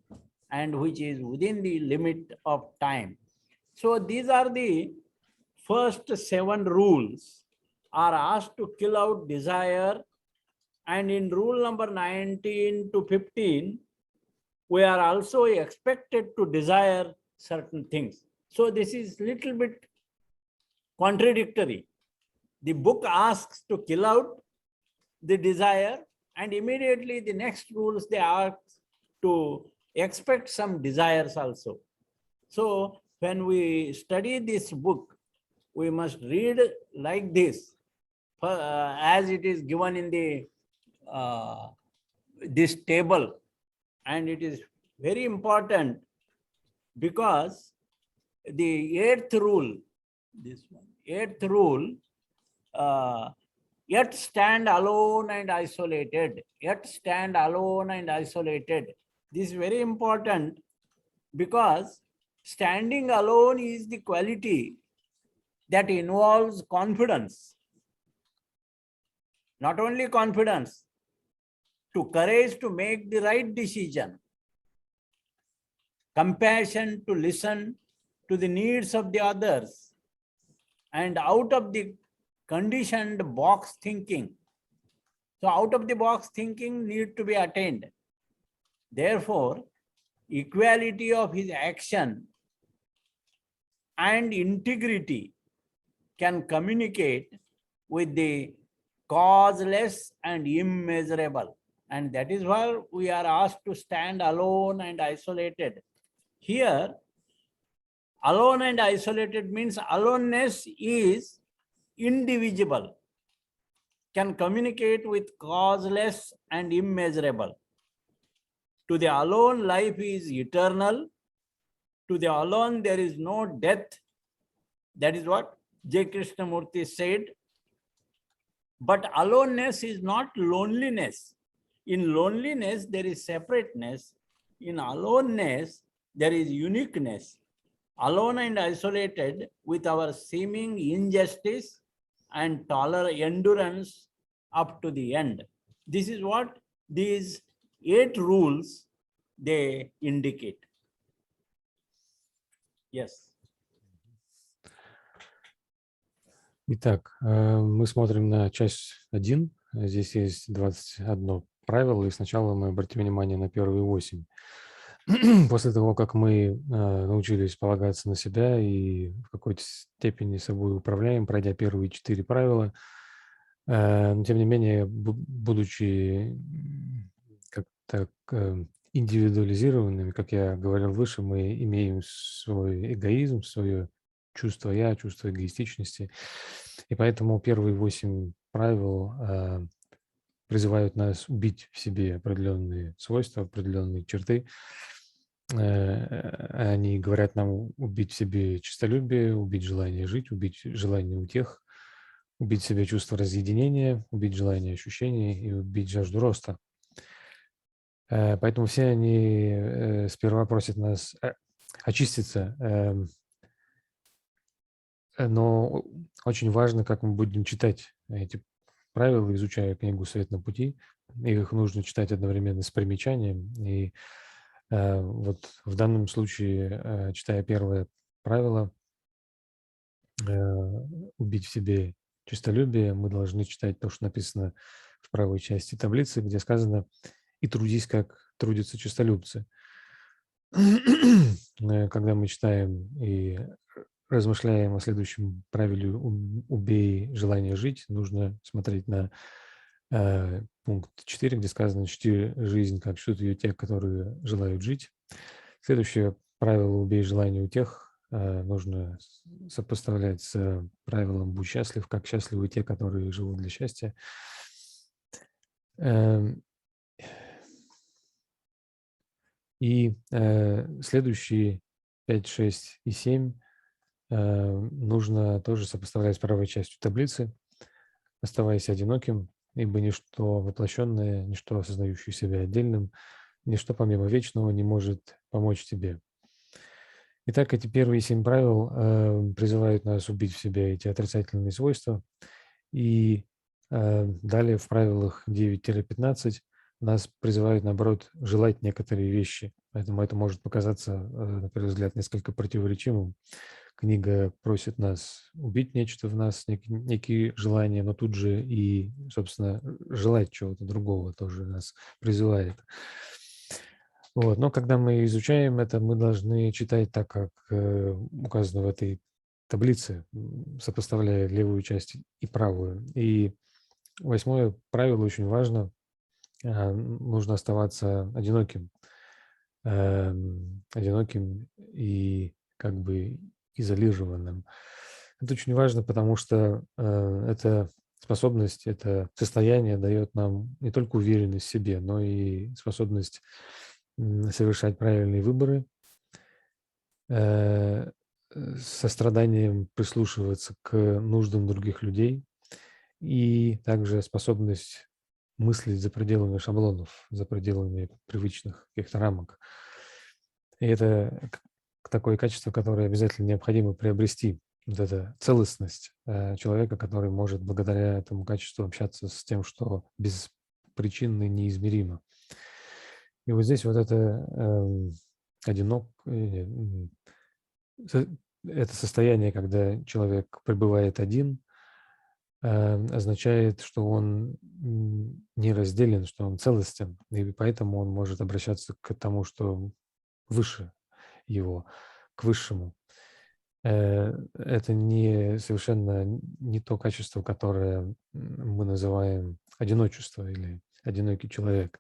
and which is within the limit of time. So these are the first 7 rules are asked to kill out desire. And in rule number 19 to 15, we are also expected to desire certain things. So this is little bit contradictory. The book asks to kill out the desire, and immediately the next rules they ask to expect some desires also. So when we study this book, we must read like this, as it is given in the this table, and it is very important because the 8th rule, this one, 8th rule, yet stand alone and isolated, yet stand alone and isolated. This is very important because standing alone is the quality that involves confidence. Not only confidence, to courage to make the right decision, compassion to listen to the needs of the others, and out of the conditioned box thinking. So out of the box thinking need to be attained. Therefore, equality of his action and integrity can communicate with the causeless and immeasurable. And that is why we are asked to stand alone and isolated. Here, alone and isolated means aloneness is indivisible, can communicate with causeless and immeasurable. To the alone, life is eternal. To the alone, there is no death. That is what J. Krishnamurti said. But aloneness is not loneliness. In loneliness, there is separateness. In aloneness, there is uniqueness. Alone and isolated with our seeming injustice and endurance up to the end. This is what these 8 rules they indicate. Yes. Итак, мы смотрим на часть 1. Здесь есть 21 правило, и сначала мы обратим внимание на первые 8. После того, как мы научились полагаться на себя и в какой-то степени собой управляем, пройдя первые 4 правила, но тем не менее, будучи как-то индивидуализированными, как я говорил выше, мы имеем свой эгоизм, свое чувство «я», чувство эгоистичности. И поэтому первые 8 правил призывают нас убить в себе определенные свойства, определенные черты. Они говорят нам убить в себе честолюбие, убить желание жить, убить желание утех, убить в себе чувство разъединения, убить желание ощущений и убить жажду роста. Поэтому все они сперва просят нас очиститься, но очень важно, как мы будем читать эти правила, изучая книгу «Свет на пути». Их нужно читать одновременно с примечанием. И вот в данном случае, читая первое правило, убить в себе честолюбие, мы должны читать то, что написано в правой части таблицы, где сказано «И трудись, как трудятся честолюбцы». Когда мы читаем и размышляем о следующем правиле «Убей желание жить», нужно смотреть на пункт 4, где сказано «Чти жизнь, как чтут ее те, которые желают жить». Следующее правило «Убей желание утех» нужно сопоставлять с правилом «Будь счастлив, как счастливы те, которые живут для счастья». И следующие 5, 6 и 7 нужно тоже сопоставлять с правой частью таблицы, оставаясь одиноким, ибо ничто воплощенное, ничто осознающее себя отдельным, ничто помимо вечного не может помочь тебе. Итак, эти первые 7 правил призывают нас убить в себе эти отрицательные свойства. И далее в правилах 9-15 нас призывают, наоборот, желать некоторые вещи. Поэтому это может показаться, на первый взгляд, несколько противоречивым. Книга просит нас убить нечто в нас, некие желания, но тут же и, собственно, желать чего-то другого тоже нас призывает. Вот. Но когда мы изучаем это, мы должны читать так, как указано в этой таблице, сопоставляя левую часть и правую. И 8 правило очень важно. Нужно оставаться одиноким и как бы изолированным. Это очень важно, потому что эта способность, это состояние дает нам не только уверенность в себе, но и способность совершать правильные выборы, с состраданием прислушиваться к нуждам других людей и также способность мыслить за пределами шаблонов, за пределами привычных каких-то рамок. И это такое качество, которое обязательно необходимо приобрести. Вот эта целостность человека, который может благодаря этому качеству общаться с тем, что беспричинно и неизмеримо. И вот здесь вот это это состояние, когда человек пребывает один, означает, что он не разделен, что он целостен, и поэтому он может обращаться к тому, что выше его, к высшему. Это совершенно не то качество, которое мы называем одиночество или одинокий человек.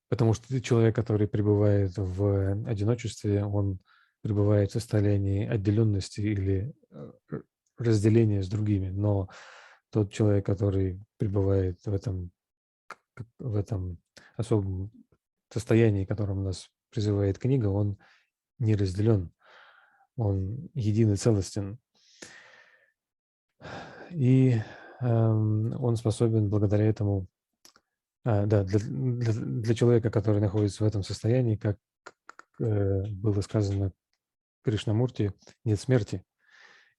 Потому что человек, который пребывает в одиночестве, он пребывает в состоянии отделенности или разделения с другими. Но тот человек, который пребывает в этом особом состоянии, к которому нас призывает книга, он не разделен, он един и целостен. И он способен благодаря этому, для человека, который находится в этом состоянии, как было сказано Кришнамурти, нет смерти.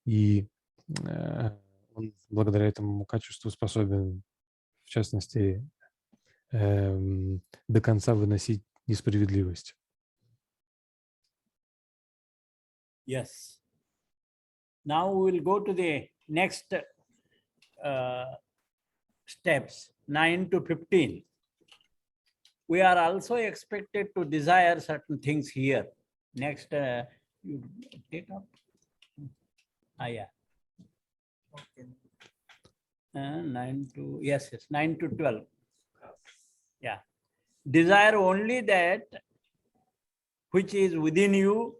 И он благодаря этому качеству способен, в частности, до конца выносить несправедливость. Yes. Now we will go to the next steps, 9 to 15. We are also expected to desire certain things here. Next, you take up. Yeah. Okay. 9 to, yes, 9 to 12. Yeah. Desire only that which is within you,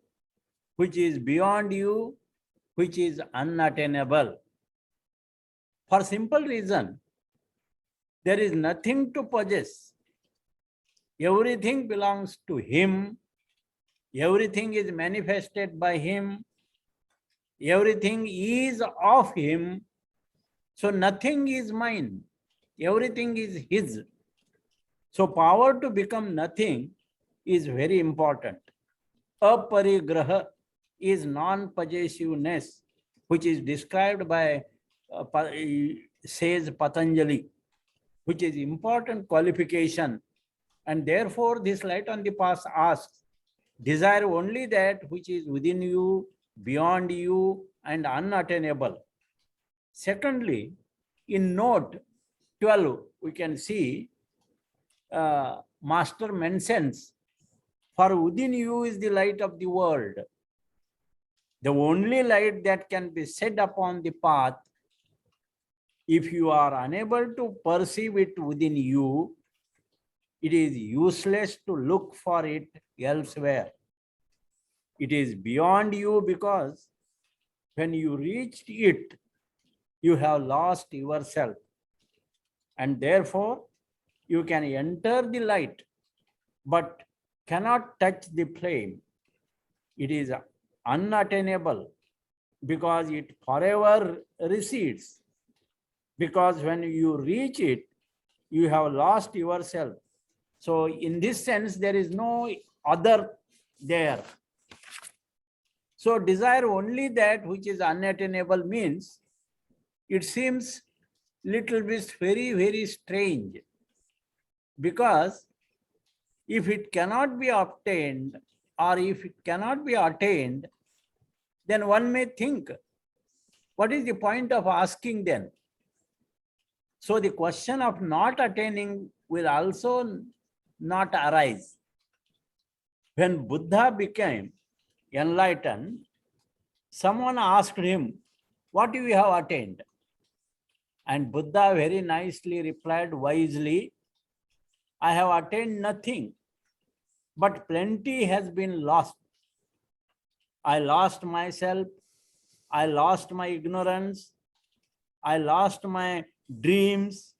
which is beyond you, which is unattainable. For simple reason, there is nothing to possess. Everything belongs to him. Everything is manifested by him. Everything is of him. So nothing is mine. Everything is his. So power to become nothing is very important. Aparigraha is non-possessiveness, which is described by, says Patanjali, which is important qualification. And therefore this light on the path asks, desire only that which is within you, beyond you, and unattainable. Secondly, in note 12, we can see Master mentions, for within you is the light of the world. The only light that can be set upon the path. If you are unable to perceive it within you, it is useless to look for it elsewhere. It is beyond you because when you reached it, you have lost yourself. And therefore, you can enter the light, but cannot touch the flame. It is unattainable because it forever recedes. Because when you reach it, you have lost yourself. So in this sense, there is no other there. So desire only that which is unattainable means it seems little bit very, very strange. Because if it cannot be obtained or if it cannot be attained, then one may think, what is the point of asking then? So the question of not attaining will also not arise. When Buddha became enlightened, someone asked him, what you have attained? And Buddha very nicely replied wisely, I have attained nothing, but plenty has been lost. I lost myself, I lost my ignorance, I lost my dreams,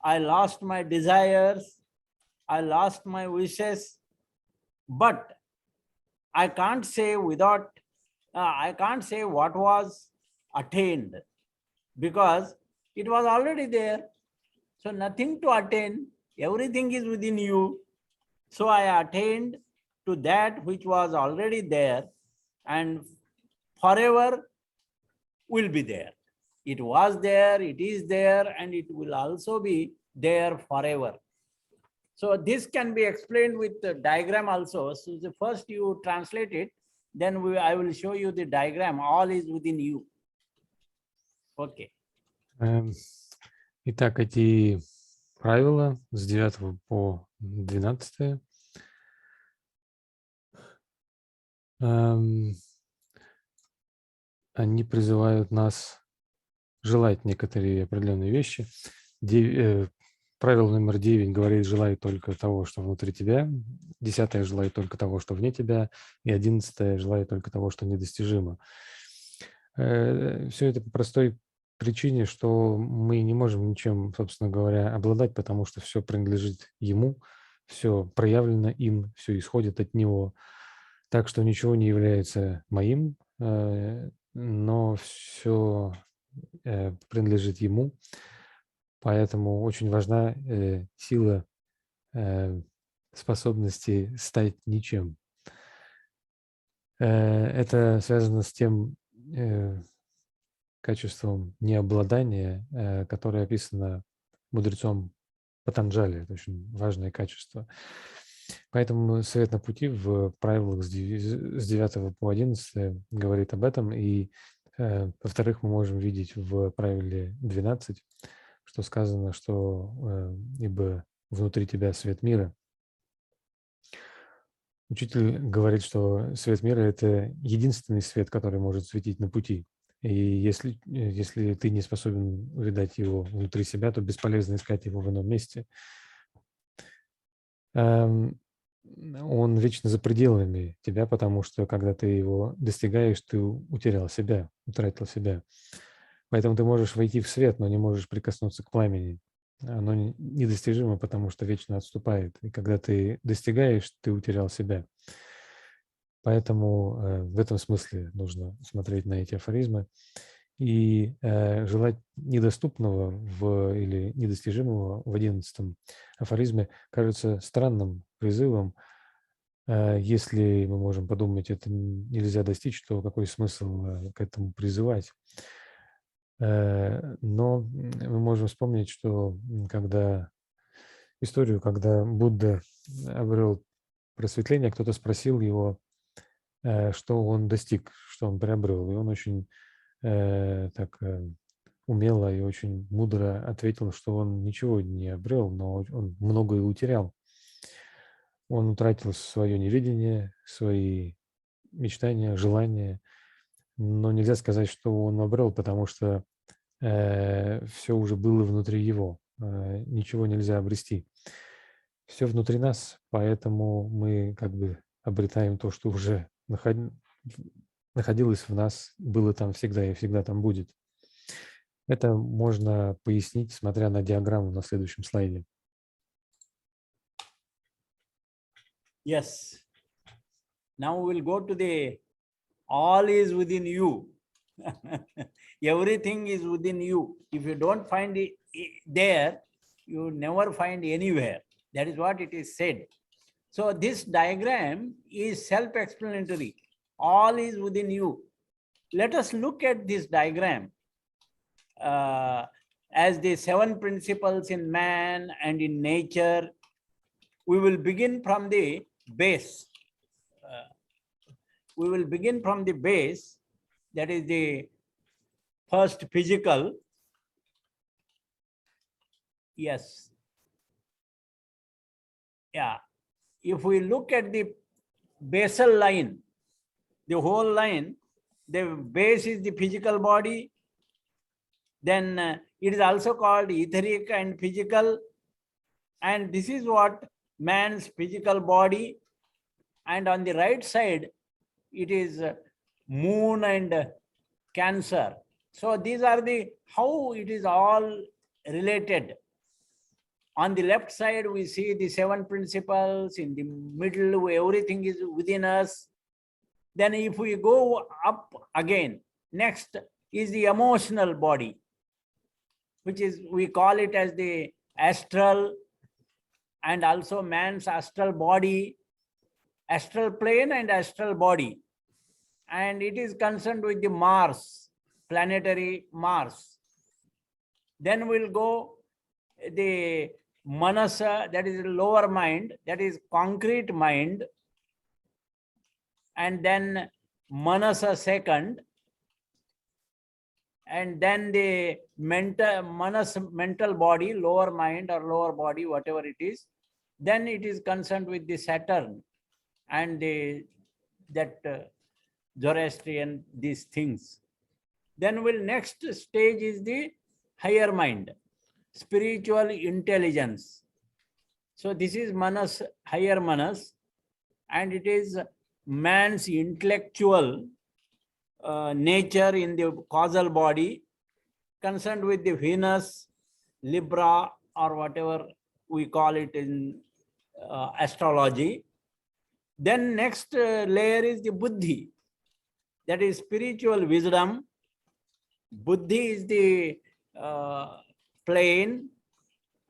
I lost my desires, I lost my wishes, but I can't say what was attained because it was already there. So nothing to attain, everything is within you. So I attained to that which was already there and forever will be there. It was there, it is there, and it will also be there forever. So this can be explained with the diagram also. So the first you translate it, then I will show you the diagram. All is within you. Okay. Итак, эти правила с 9 по 12 они призывают нас желать некоторые определенные вещи. Правило номер 9 говорит: желай только того, что внутри тебя. 10 желай только того, что вне тебя. И 11 желай только того, что недостижимо. Все это по простой причине, что мы не можем ничем, собственно говоря, обладать, потому что все принадлежит ему, все проявлено им, все исходит от него. Так что ничего не является моим, но все принадлежит ему. Поэтому очень важна сила способности стать ничем. Это связано с тем качеством необладания, которое описано мудрецом Патанджали. Это очень важное качество. Поэтому совет на пути в правилах с 9 по 11 говорит об этом. И, во-вторых, мы можем видеть в правиле 12, что сказано, что ибо внутри тебя свет мира. Учитель говорит, что свет мира – это единственный свет, который может светить на пути. И если ты не способен увидать его внутри себя, то бесполезно искать его в ином месте. Он вечно за пределами тебя, потому что когда ты его достигаешь, ты утерял себя, утратил себя. Поэтому ты можешь войти в свет, но не можешь прикоснуться к пламени. Оно недостижимо, потому что вечно отступает. И когда ты достигаешь, ты утерял себя. Поэтому в этом смысле нужно смотреть на эти афоризмы и желать недоступного или недостижимого в 11-м афоризме кажется странным призывом. Если мы можем подумать, это нельзя достичь, то какой смысл к этому призывать? Но мы можем вспомнить, что когда Будда обрел просветление, кто-то спросил его, что он достиг, что он приобрел. И он очень умело и очень мудро ответил, что он ничего не обрел, но он многое утерял. Он утратил свое неведение, свои мечтания, желания, но нельзя сказать, что он обрел, потому что все уже было внутри его, ничего нельзя обрести. Все внутри нас, поэтому мы как бы обретаем то, что уже находилось в нас, было там всегда и всегда там будет. Это можно пояснить, смотря на диаграмму на следующем слайде. Yes. Now we'll go to the all is within you. Everything is within you. If you don't find it there, you never find anywhere. That is what it is said. So this diagram is self-explanatory. All is within you. Let us look at this diagram as the 7 principles in man and in nature. We will begin from the base. That is the first physical. Yes. Yeah. If we look at the basal line, the whole line, the base is the physical body. Then it is also called etheric and physical. And this is what man's physical body. And on the right side, it is moon and Cancer. So these are how it is all related. On the left side, we see the 7 principles. In the middle, everything is within us. Then if we go up again, next is the emotional body, which is, we call it as the astral, and also man's astral body, astral plane and astral body. And it is concerned with the Mars, planetary Mars. Then we'll go the Manasa, that is lower mind, that is concrete mind. And then Manasa second. And then the mental body, lower mind or lower body, whatever it is. Then it is concerned with the Saturn and that Zoroastrian, these things. Then next stage is the higher mind, spiritual intelligence. So this is Manas, higher Manas, and it is man's intellectual nature in the causal body, concerned with the Venus, Libra, or whatever we call it in astrology. Then next layer is the Buddhi, that is spiritual wisdom. Buddhi is the plane,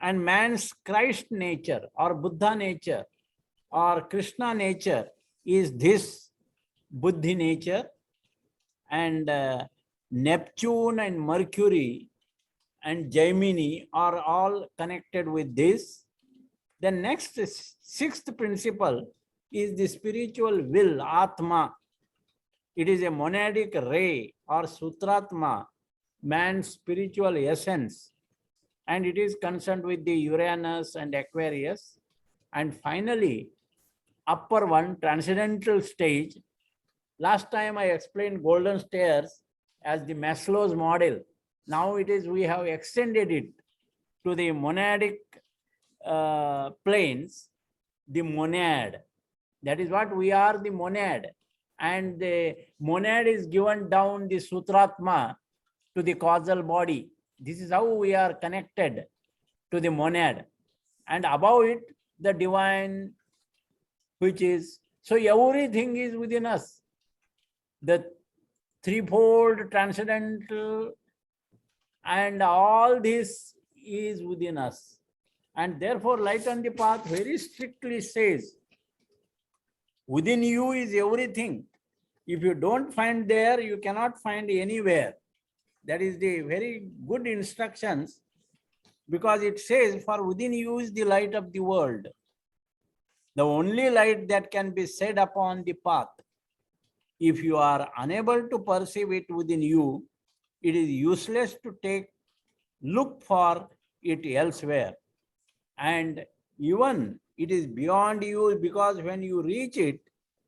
and man's Christ nature or Buddha nature or Krishna nature is this Buddhi nature. And Neptune and Mercury and Gemini are all connected with this. The next 6th principle is the spiritual will, Atma. It is a monadic ray or Sutratma, man's spiritual essence. And it is concerned with the Uranus and Aquarius. And finally, upper one, transcendental stage. Last time I explained golden stairs as the Maslow's model. Now we have extended it to the monadic planes, the monad. That is what we are, the monad. And the monad is given down the Sutratma to the causal body. This is how we are connected to the monad. And above it, the divine, which is, so everything is within us. The threefold transcendental and all this is within us. And therefore, Light on the Path very strictly says, within you is everything. If you don't find there, you cannot find anywhere. That is the very good instructions, because it says, for within you is the light of the world. The only light that can be set upon the path. If you are unable to perceive it within you, it is useless to look for it elsewhere. And even it is beyond you, because when you reach it,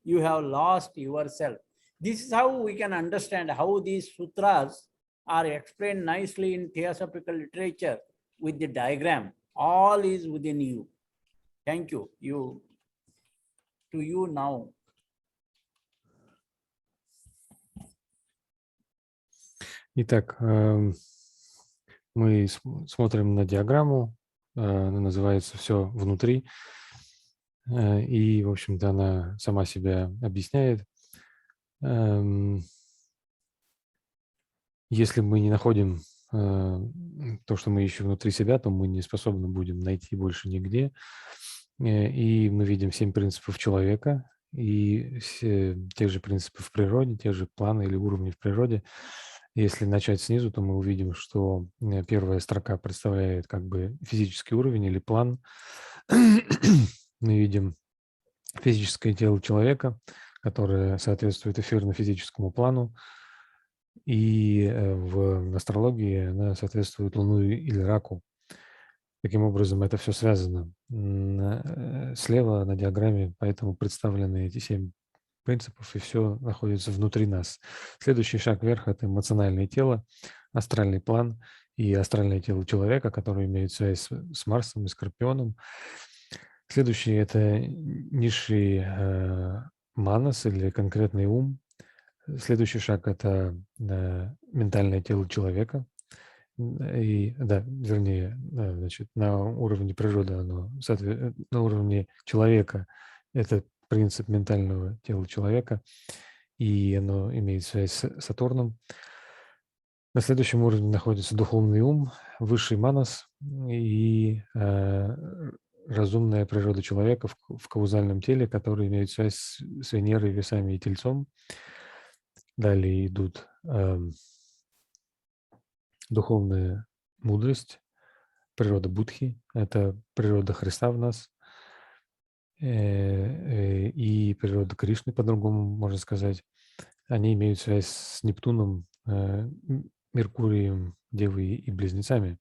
you have lost yourself. This is how we can understand how these sutras are explained nicely in theosophical literature with the diagram. All is within you. Thank you. To you now. Итак, мы смотрим на диаграмму, она называется «Все внутри», и, в общем-то, она сама себя объясняет. Если мы не находим то, что мы ищем внутри себя, то мы не способны будем найти больше нигде. И мы видим 7 принципов человека и тех же принципов в природе, те же планы или уровни в природе. Если начать снизу, то мы увидим, что первая строка представляет как бы физический уровень или план. Мы видим физическое тело человека, которое соответствует эфирно-физическому плану. И в астрологии она соответствует Луну или Раку. Таким образом, это все связано. Слева на диаграмме поэтому представлены эти 7 принципов, и все находится внутри нас. Следующий шаг вверх – это эмоциональное тело, астральный план и астральное тело человека, которое имеет связь с Марсом и Скорпионом. Следующий – это низший манас или конкретный ум. Следующий шаг – это ментальное тело человека. И, значит, на уровне природы, на уровне человека это принцип ментального тела человека, и оно имеет связь с Сатурном. На следующем уровне находится духовный ум, высший манас и разумная природа человека в каузальном теле, который имеет связь с Венерой, весами и Тельцом. Далее идут духовная мудрость, природа Будхи, это природа Христа в нас, и природа Кришны, по-другому можно сказать. Они имеют связь с Нептуном, Меркурием, Девой и Близнецами.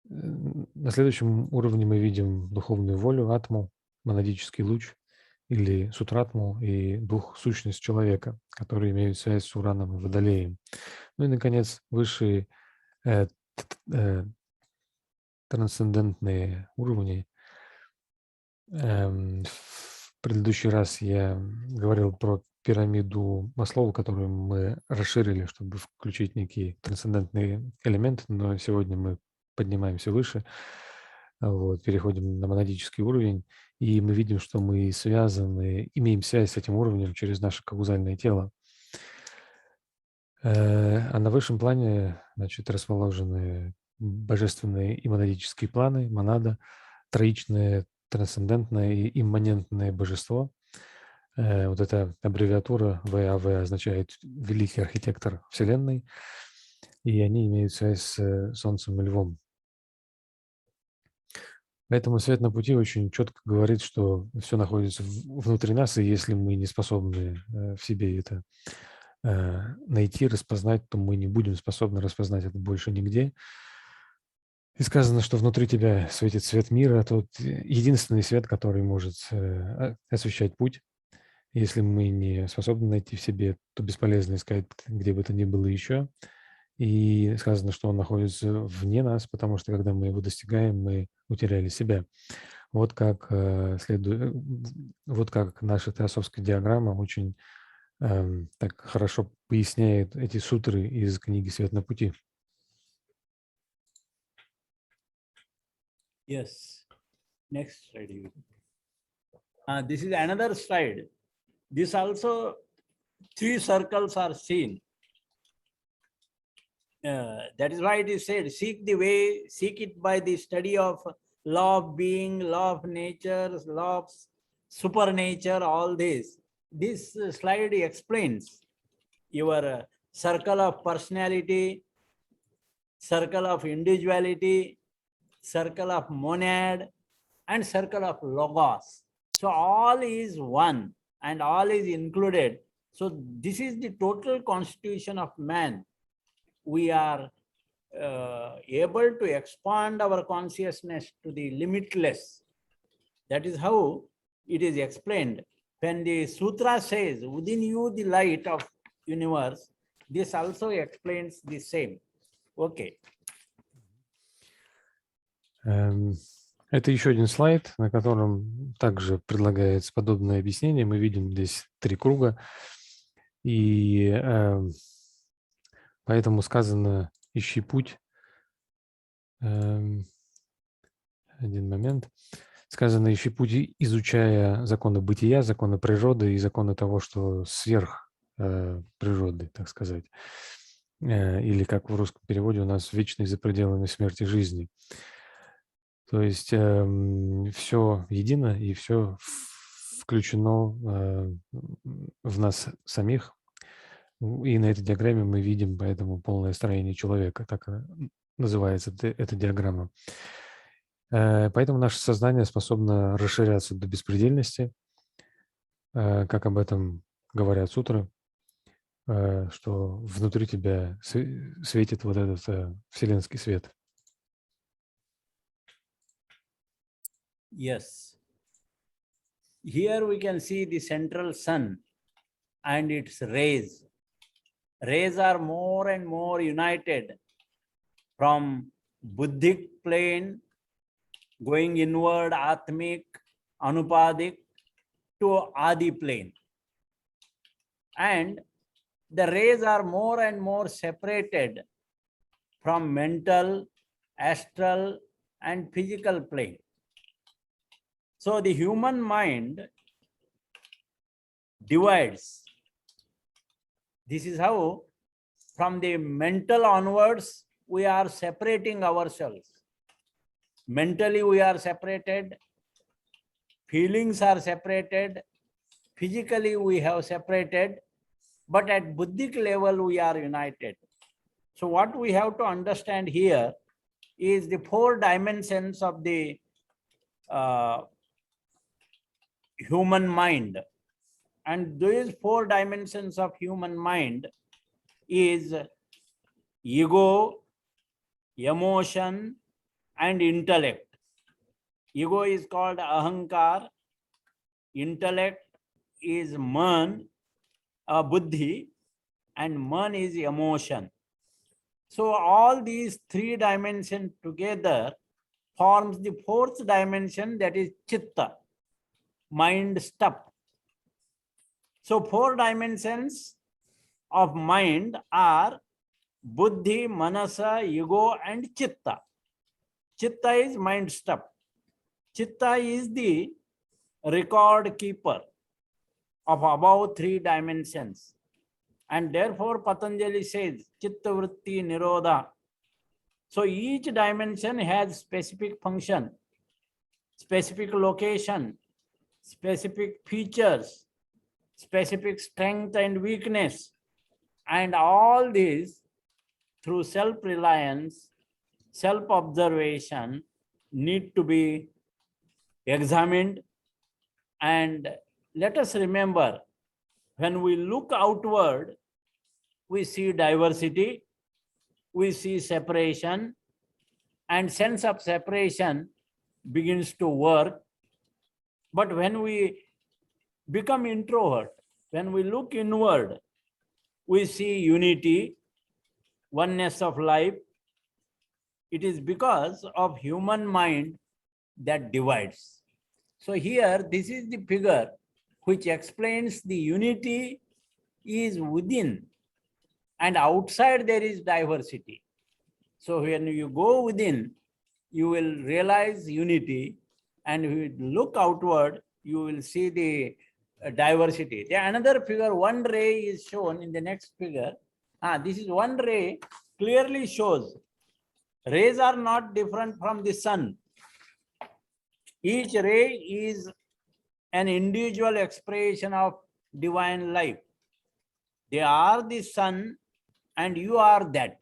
На следующем уровне мы видим духовную волю, атму, монадический луч или сутратму и дух, сущность человека, которые имеют связь с Ураном и Водолеем. Ну и, наконец, высшие трансцендентные уровни. В предыдущий раз я говорил про пирамиду Маслоу, которую мы расширили, чтобы включить некие трансцендентные элементы, но сегодня мы поднимаемся выше, переходим на монадический уровень, и мы видим, что мы связаны, имеем связь с этим уровнем через наше каузальное тело. А на высшем плане, значит, расположены божественные и монадические планы, монада, троичное, трансцендентное и имманентное божество. Вот эта аббревиатура ВАВ означает «великий архитектор Вселенной», и они имеют связь с Солнцем и Львом. Поэтому свет на пути очень четко говорит, что все находится внутри нас, и если мы не способны в себе это найти, распознать, то мы не будем способны распознать это больше нигде. И сказано, что внутри тебя светит свет мира, тот единственный свет, который может освещать путь. Если мы не способны найти в себе, то бесполезно искать где бы то ни было еще. И сказано, что он находится вне нас, потому что когда мы его достигаем, мы утеряли себя. Вот как наша теософская диаграмма очень так хорошо поясняет эти сутры из книги «Свет на пути». Yes. Next slide. This is another slide. This also 3 circles are seen. That is why it is said, seek the way, seek it by the study of law of being, law of nature, law of supernature, all this. This slide explains your circle of personality, circle of individuality, circle of monad, and circle of logos. So all is one and all is included. So this is the total constitution of man. We are able to expand our consciousness to the limitless. That is how it is explained. When the sutra says, within you the light of universe, this also explains the same. Okay. Это еще один слайд, на котором также предлагается подобное объяснение. Мы видим здесь 3 круга, и поэтому сказано «ищи путь». Один момент. Сказано «ищи путь», изучая законы бытия, законы природы и законы того, что сверх природы, так сказать. Или как в русском переводе у нас «вечный за пределами смерти жизни». То есть все едино и все включено в нас самих. И на этой диаграмме мы видим поэтому полное строение человека. Так называется эта диаграмма. Поэтому наше сознание способно расширяться до беспредельности, как об этом говорят сутры, что внутри тебя светит вот этот вселенский свет. Yes. Here we can see the central sun and its rays. Rays are more and more united from buddhic plane, going inward, atmic, anupadik, to adi plane. And the rays are more and more separated from mental, astral, and physical plane. So the human mind divides. This is how from the mental onwards we are separating ourselves. Mentally we are separated, feelings are separated, physically we have separated, but at buddhic level we are united. So what we have to understand here is the 4 dimensions of the human mind. And these 4 dimensions of human mind is ego, emotion, and intellect. Ego is called ahankar, intellect is man, buddhi, and man is emotion. So all these 3 dimensions together forms the 4th dimension, that is chitta, mind stuff. So 4 dimensions of mind are buddhi, manasa, ego, and chitta. Chitta is mind stuff. Chitta is the record keeper of above 3 dimensions. And therefore Patanjali says, chitta vritti nirodha. So each dimension has specific function, specific location, specific features, specific strength and weakness, and all these through self-reliance, self-observation need to be examined. And let us remember, when we look outward, we see diversity, we see separation, and sense of separation begins to work. But when we become introvert, when we look inward, we see unity, oneness of life. It is because of human mind that divides. So here, this is the figure which explains the unity is within, and outside there is diversity. So when you go within, you will realize unity, and if you look outward, you will see the diversity. There another figure, one ray is shown in the next figure. This is one ray, clearly shows rays are not different from the sun. Each ray is an individual expression of divine life. They are the sun and you are that.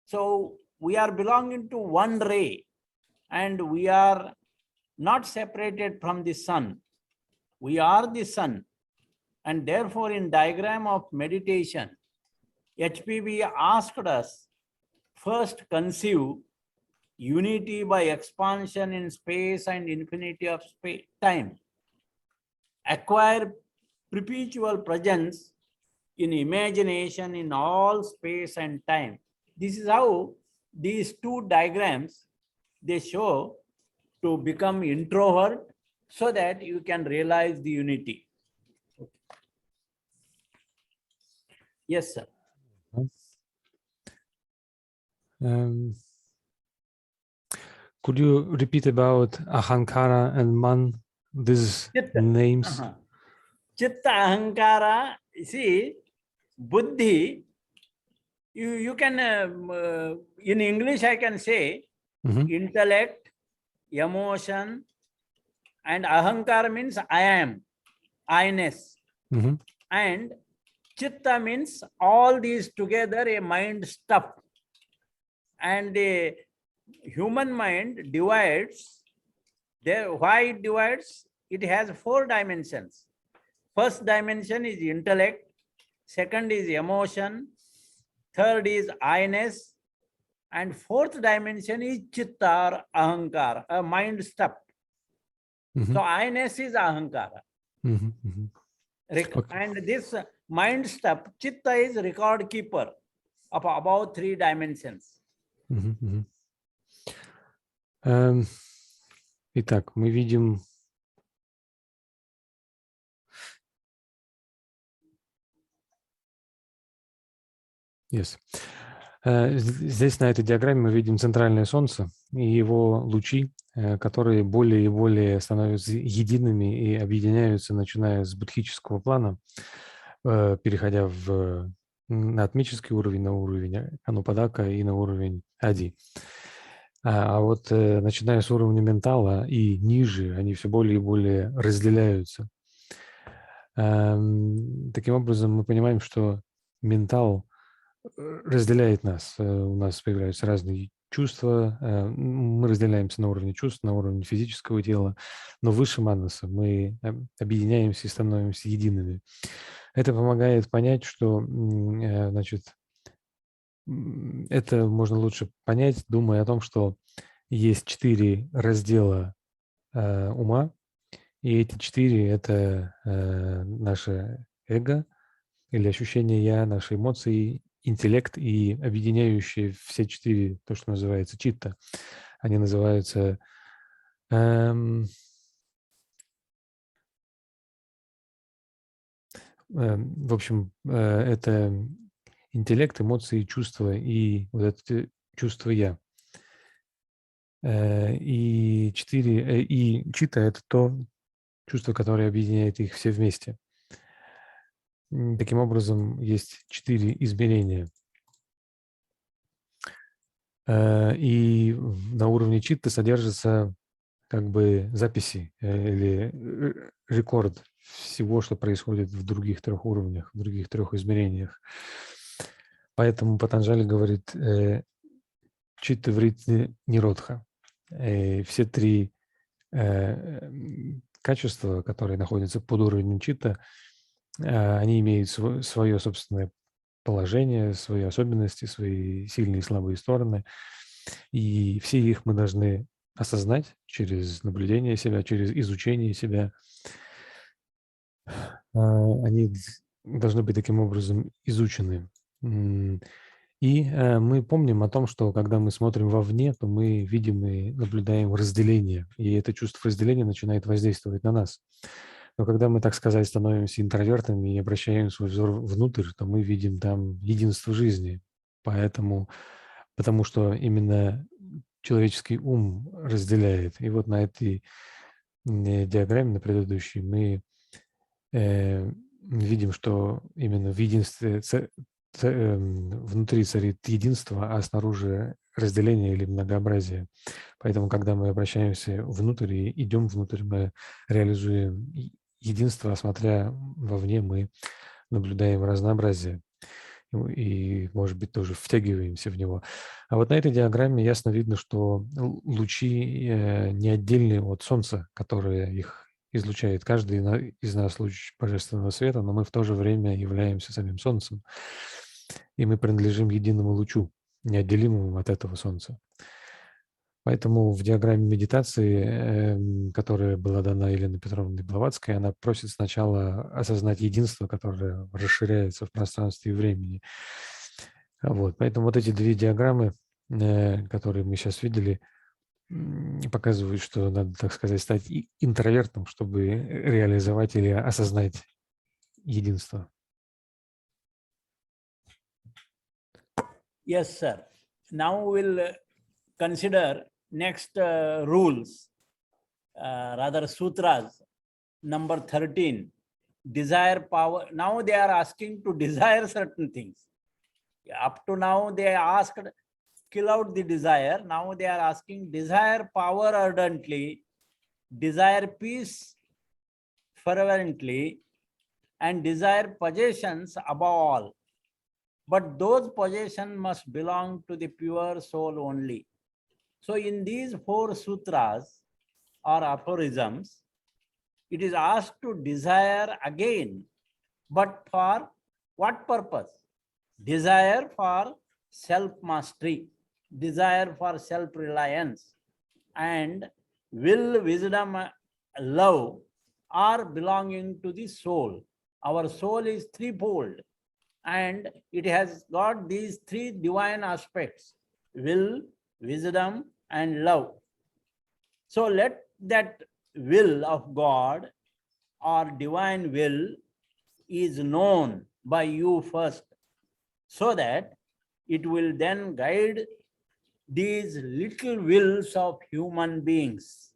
So we are belonging to one ray and we are not separated from the sun. We are the sun. And therefore in diagram of meditation, HPB asked us, first conceive unity by expansion in space and infinity of space, time. Acquire perpetual presence in imagination in all space and time. This is how these two diagrams, they show to become introvert so that you can realize the unity. Yes, sir. Could you repeat about Ahankara and Man, these Chitta. names? Chitta, Ahankara, see, Buddhi, you can, in English I can say, intellect, emotion, and Ahankara means I am, I-ness. And Chitta means all these together, a mind stuff. And the human mind divides. Why it divides? It has 4 dimensions. First dimension is intellect, second is emotion, third is I-ness, and fourth dimension is Chitta or Ahankara, a mind stuff. So I-ness is Ahankara. And this mind stuff, Chitta is record keeper of about 3 dimensions. Итак, мы видим здесь на этой диаграмме мы видим центральное Солнце и его лучи, которые более и более становятся едиными и объединяются, начиная с будхического плана, переходя на атмический уровень, на уровень Анупадака и на уровень Ади. А вот начиная с уровня ментала и ниже, они все более и более разделяются. Таким образом, мы понимаем, что ментал разделяет нас. У нас появляются разные чувства, мы разделяемся на уровне чувств, на уровне физического тела, но выше манаса мы объединяемся и становимся едиными. Это помогает понять, что, значит, это можно лучше понять, думая о том, что есть 4 раздела ума, и эти 4 – это наше эго или ощущение «я», наши эмоции, интеллект и объединяющие все 4, то, что называется читта. Они называются в общем, это интеллект, эмоции, чувства и вот это чувство «я». И читта – это то чувство, которое объединяет их все вместе. Таким образом, есть 4 измерения. И на уровне читты содержатся как бы записи или рекорд всего, что происходит в других 3 уровнях, в других 3 измерениях. Поэтому Патанджали говорит читта вритти ниродха. Все 3 качества, которые находятся под уровнем читта, они имеют свое собственное положение, свои особенности, свои сильные и слабые стороны. И все их мы должны осознать через наблюдение себя, через изучение себя. Они должны быть таким образом изучены. И мы помним о том, что когда мы смотрим вовне, то мы видим и наблюдаем разделение. И это чувство разделения начинает воздействовать на нас. Но когда мы, так сказать, становимся интровертами и обращаем свой взор внутрь, то мы видим там единство жизни. Потому что именно человеческий ум разделяет. И вот на этой диаграмме, на предыдущей, мы видим, что именно в единстве внутри царит единство, а снаружи разделение или многообразие. Поэтому, когда мы обращаемся внутрь и идем внутрь, мы реализуем единство, а смотря вовне, мы наблюдаем разнообразие. И, может быть, тоже втягиваемся в него. А вот на этой диаграмме ясно видно, что лучи не отдельные от Солнца, которое их излучает. Каждый из нас луч божественного света, но мы в то же время являемся самим Солнцем. И мы принадлежим единому лучу, неотделимому от этого Солнца. Поэтому в диаграмме медитации, которая была дана Еленой Петровной Блаватской, она просит сначала осознать единство, которое расширяется в пространстве и времени. Вот. Поэтому вот эти две диаграммы, которые мы сейчас видели, показывают, что надо, так сказать, стать интровертом, чтобы реализовать или осознать единство. Yes, sir. Now we'll consider next rules, rather sutras, number 13, desire power. Now they are asking to desire certain things. Up to now they asked, kill out the desire. Now they are asking, desire power ardently, desire peace fervently, and desire possessions above all. But those possessions must belong to the pure soul only. So in these 4 sutras or aphorisms, it is asked to desire again, but for what purpose? Desire for self-mastery, desire for self-reliance, and will, wisdom, love are belonging to the soul. Our soul is threefold, and it has got these 3 divine aspects: will, wisdom, and love. So let that will of God or divine will is known by you first, so that it will then guide these little wills of human beings.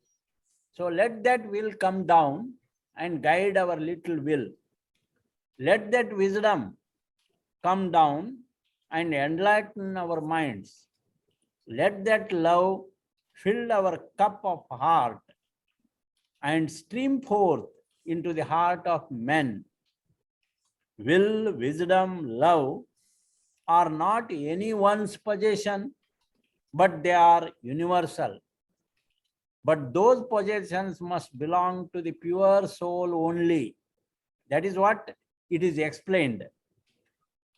So let that will come down and guide our little will. Let that wisdom come down and enlighten our minds. Let that love fill our cup of heart and stream forth into the heart of men. Will, wisdom, love are not anyone's possession, but they are universal. But those possessions must belong to the pure soul only. That is what it is explained.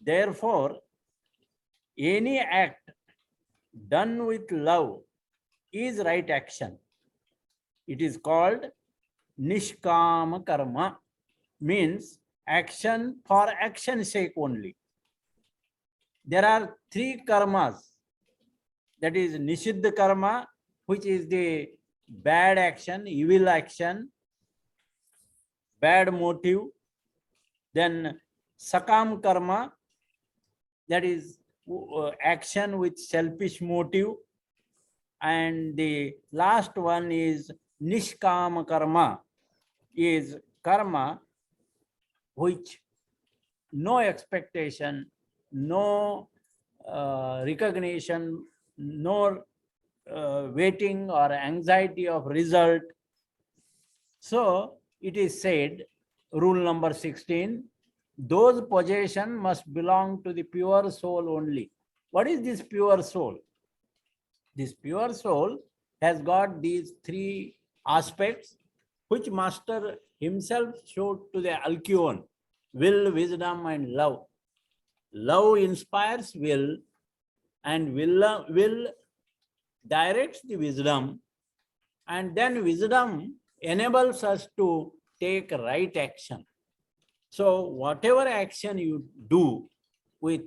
Therefore, any act done with love is right action. It is called nishkama karma, means action for action's sake only. There are 3 karmas. That is nishiddha karma, which is the bad action, evil action, bad motive. Then sakam karma, that is action with selfish motive. And the last one is nishkama karma, is karma which no expectation, no recognition, no waiting or anxiety of result. So it is said, rule number 16, those possessions must belong to the pure soul only. What is this pure soul? This pure soul has got these 3 aspects which Master himself showed to the Alcuin: will, wisdom, and love. Love inspires will, and will directs the wisdom, and then wisdom enables us to take right action. So whatever action you do with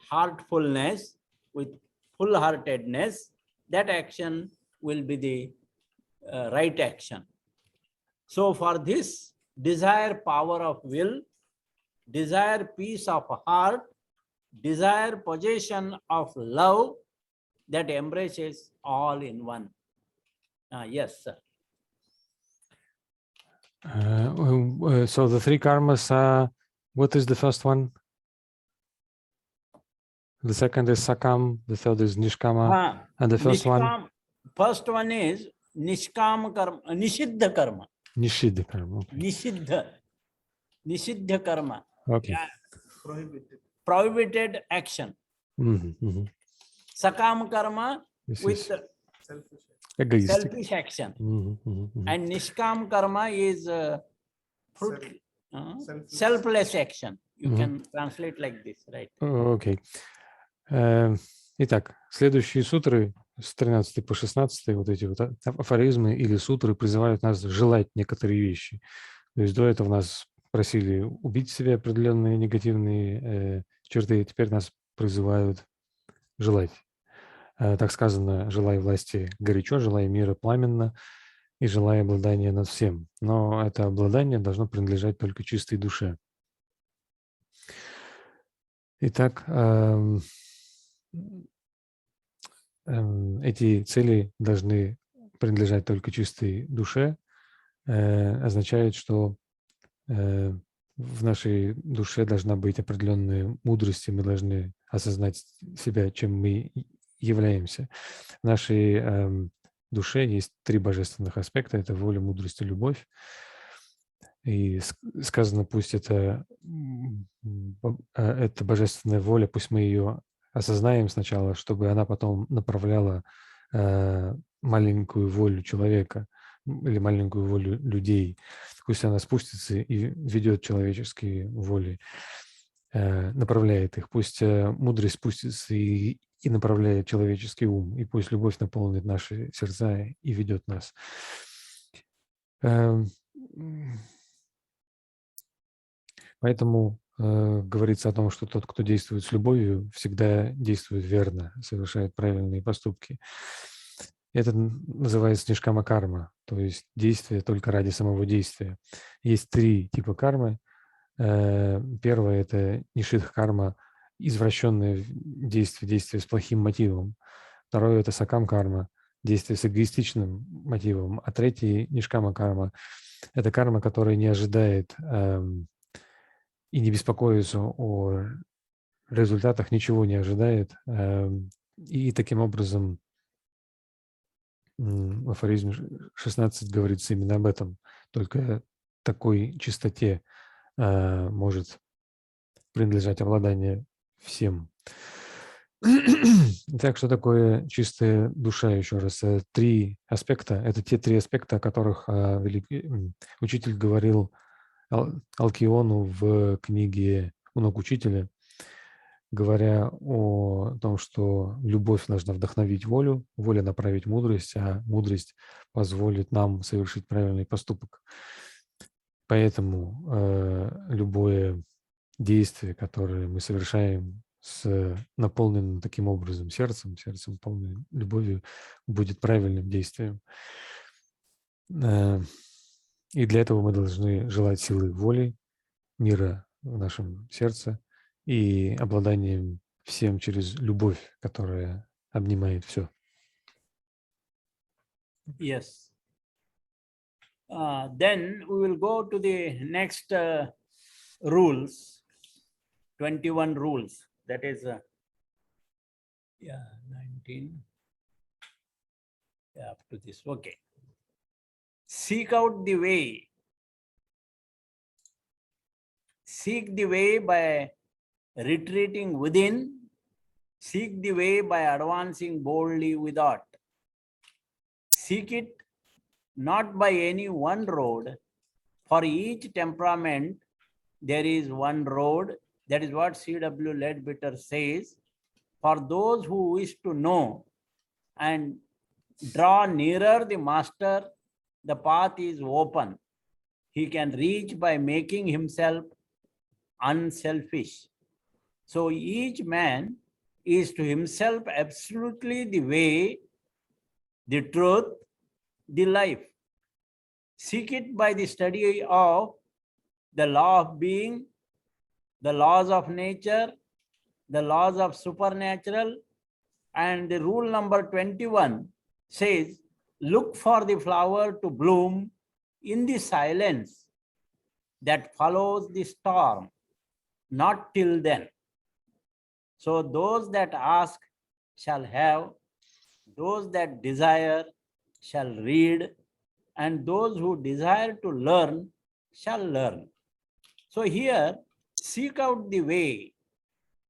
heartfulness, with full-heartedness, that action will be the right action. So for this, desire power of will, desire peace of heart, desire possession of love that embraces all in one. Yes, sir. So the three karmas are, what is the first one? The second is sakam, the third is nishkama, and the first one? First one is nishkam karma, nishiddha karma. Nishiddha karma. Okay. Nishiddha karma. Okay. Prohibited action. Sakam karma with selfish action. And nishkam karma is selfless action. You can translate like this, right? Okay. Итак, следующие сутры с 13 по 16, вот эти вот афоризмы или сутры призывают нас желать некоторые вещи. То есть до этого нас просили убить в себе определенные негативные черты, теперь нас призывают желать. Так сказано, желай власти горячо, желай мира пламенно и желай обладания над всем. Но это обладание должно принадлежать только чистой душе. Итак, эти цели должны принадлежать только чистой душе, означает, что в нашей душе должна быть определенная мудрость, и мы должны осознать себя, чем мы являемся. В нашей душе есть три божественных аспекта. Это воля, мудрость и любовь. И сказано, пусть это божественная воля, пусть мы ее осознаем сначала, чтобы она потом направляла маленькую волю человека или маленькую волю людей. Пусть она спустится и ведет человеческие воли, направляет их. Пусть мудрость спустится и направляет человеческий ум. И пусть любовь наполнит наши сердца и ведет нас. Поэтому говорится о том, что тот, кто действует с любовью, всегда действует верно, совершает правильные поступки. Это называется нишкама карма, то есть действие только ради самого действия. Есть три типа кармы. Первое – это нишидха карма, извращенное действие с плохим мотивом. Второе – это сакам карма, действие с эгоистичным мотивом. А третье – нишкама карма. Это карма, которая не ожидает и не беспокоится о результатах, ничего не ожидает. И таким образом в афоризме 16 говорится именно об этом. Только такой чистоте может принадлежать обладание всем. Так, что такое чистая душа, еще раз? Три аспекта. Это те три аспекта, о которых учитель говорил Алкиону в книге «Унок учителя», говоря о том, что любовь должна вдохновить волю, воля направить мудрость, а мудрость позволит нам совершить правильный поступок. Поэтому любое действие, которое мы совершаем с наполненным таким образом сердцем полным любовью, будет правильным действием. И для этого мы должны желать силы воли, мира в нашем сердце и обладанием всем через любовь, которая обнимает все. Yes. Then we will go to the next rules, 21 rules. That is, 19. Up to this. Okay. Seek out the way. Seek the way by retreating within. Seek the way by advancing boldly without. Seek it not by any one road. For each temperament, there is one road. That is what C.W. Leadbeater says. For those who wish to know and draw nearer the master, the path is open. He can reach by making himself unselfish. So each man is to himself absolutely the way, the truth, the life. Seek it by the study of the law of being, the laws of nature, the laws of supernatural, and the rule number 21 says, look for the flower to bloom in the silence that follows the storm, not till then. So those that ask shall have, those that desire shall read, and those who desire to learn shall learn. So here, seek out the way.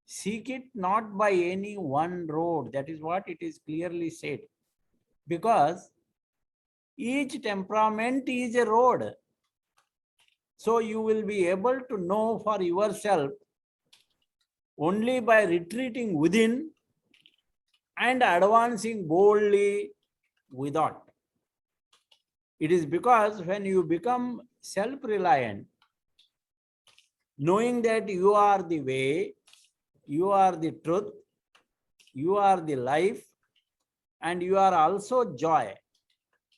Seek it not by any one road. That is what it is clearly said. Because each temperament is a road. So you will be able to know for yourself only by retreating within and advancing boldly without. It is because when you become self-reliant, knowing that you are the way, you are the truth, you are the life, and you are also joy,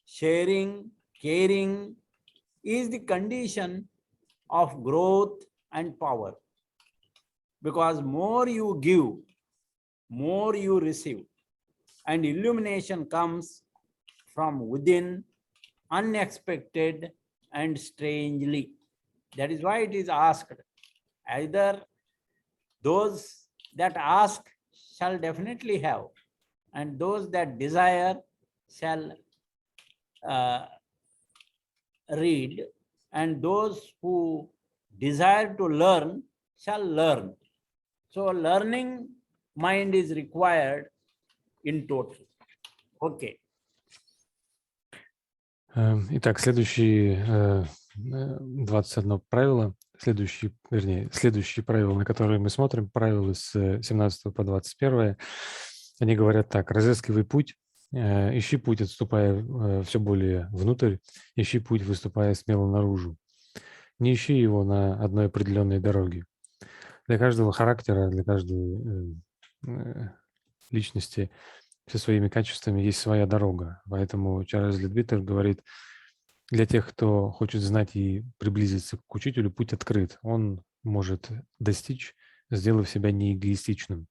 sharing, caring is the condition of growth and power. Because more you give, more you receive, and illumination comes from within, unexpected and strangely. That is why it is asked, either those that ask shall definitely have, and those that desire shall read, and those who desire to learn shall learn. So learning mind is required in total. Okay. Итак, следующие 21 правило, следующие правила, на которые мы смотрим, правила с 17 по 21, они говорят так: разыскивай путь, ищи путь, отступая все более внутрь, ищи путь, выступая смело наружу. Не ищи его на одной определенной дороге. Для каждого характера, для каждой личности со своими качествами есть своя дорога. Поэтому Чарльз Ледвиттер говорит, для тех, кто хочет знать и приблизиться к учителю, путь открыт. Он может достичь, сделав себя неэгоистичным.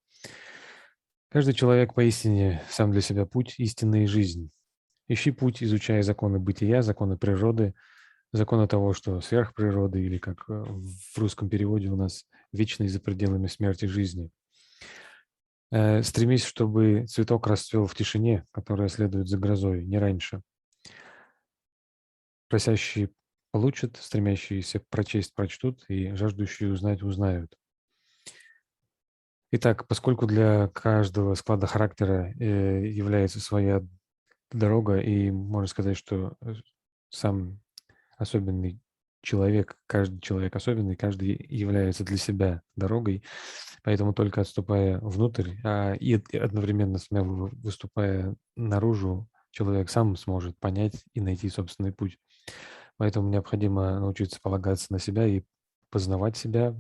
Каждый человек поистине сам для себя путь, истинная жизнь. Ищи путь, изучая законы бытия, законы природы, законы того, что сверхприроды, или как в русском переводе у нас вечный за пределами смерти жизни. Стремись, чтобы цветок расцвел в тишине, которая следует за грозой, не раньше. Просящие получат, стремящиеся прочесть прочтут, и жаждущие узнать узнают. Итак, поскольку для каждого склада характера является своя дорога, и можно сказать, что сам особенный человек, каждый человек особенный, каждый является для себя дорогой, поэтому только отступая внутрь и одновременно смело выступая наружу, человек сам сможет понять и найти собственный путь. Поэтому необходимо научиться полагаться на себя и познавать себя,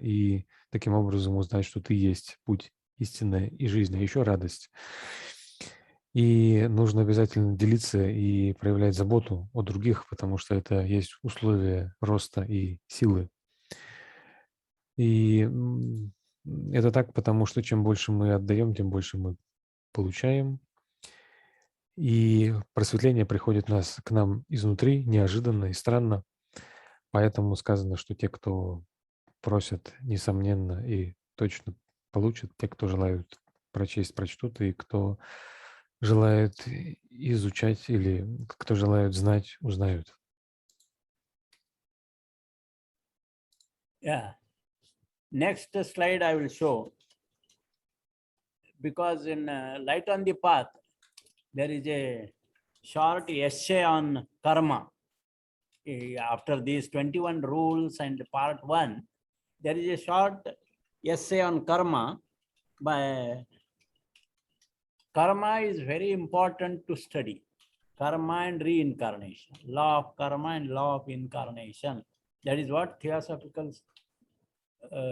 и таким образом узнать, что ты есть путь, истина и жизнь, а еще радость. И нужно обязательно делиться и проявлять заботу о других, потому что это есть условие роста и силы. И это так, потому что чем больше мы отдаем, тем больше мы получаем. И просветление приходит к нам изнутри, неожиданно и странно. Поэтому сказано, что те, кто просят, несомненно, и точно получат, те, кто желают прочесть, прочтут, и кто желает изучать или кто желает знать, узнают. Yeah. Next slide I will show. Because in Light on the Path, there is a short essay on karma. After these 21 rules and part 1, there is a short essay on karma. Karma is very important to study. Karma and reincarnation. Law of karma and law of incarnation. That is what theosophical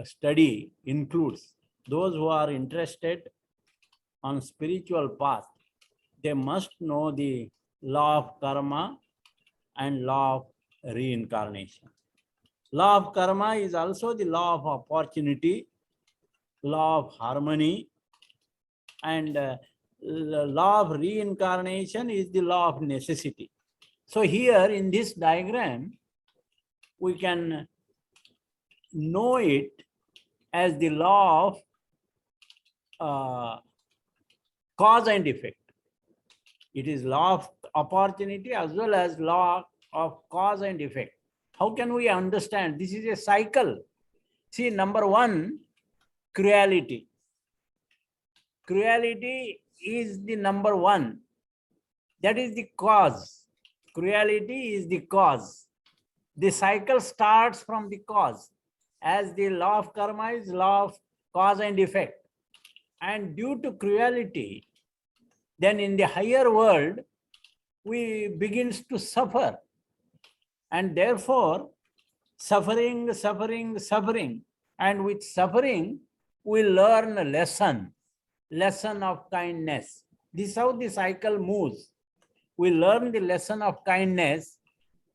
study includes. Those who are interested on spiritual path, they must know the law of karma and law of reincarnation. Law of karma is also the law of opportunity, law of harmony, and the law of reincarnation is the law of necessity. So here in this diagram, we can know it as the law of cause and effect. It is law of opportunity as well as law of cause and effect. How can we understand? This is a cycle. See, number one, cruelty. Cruelty is the number one. That is the cause. Cruelty is the cause. The cycle starts from the cause. As the law of karma is law of cause and effect. And due to cruelty, then in the higher world, we begins to suffer. And therefore, suffering. And with suffering, we learn a lesson of kindness. This is how the cycle moves. We learn the lesson of kindness.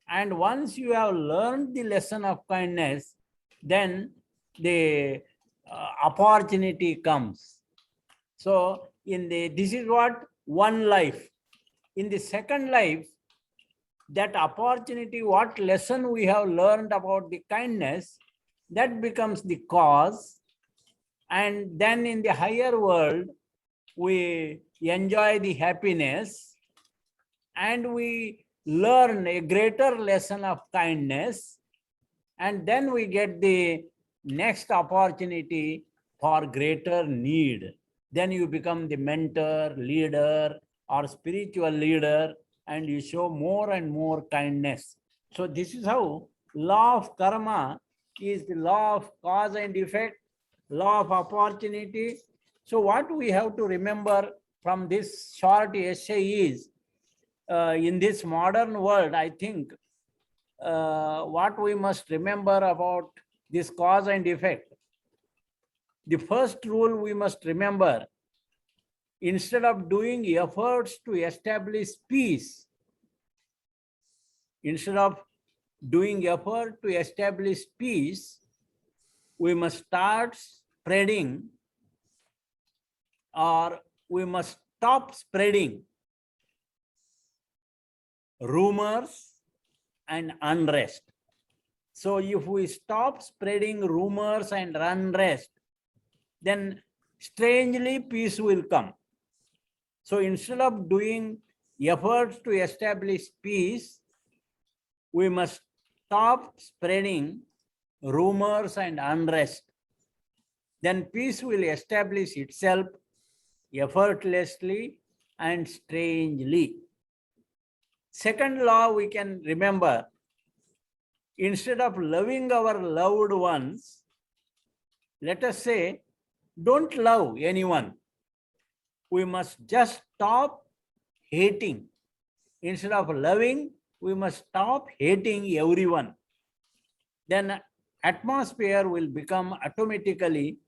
And once you have learned the lesson of kindness, then the opportunity comes. So this is what one life. In the second life, that opportunity, what lesson we have learned about the kindness, that becomes the cause. And then in the higher world, we enjoy the happiness and we learn a greater lesson of kindness. And then we get the next opportunity for greater need. Then you become the mentor, leader, or spiritual leader, and you show more and more kindness. So this is how law of karma is the law of cause and effect, law of opportunity. So what we have to remember from this short essay is, in this modern world, I think what we must remember about this cause and effect. The first rule we must remember, instead of doing efforts to establish peace, we must start spreading, or we must stop spreading rumors and unrest. So if we stop spreading rumors and unrest, then strangely peace will come. So instead of doing efforts to establish peace, we must stop spreading rumors and unrest. Then peace will establish itself effortlessly and strangely. Second law we can remember, instead of loving our loved ones, let us say, don't love anyone. We must just stop hating. Instead of loving, we must stop hating everyone. Then atmosphere will become automatically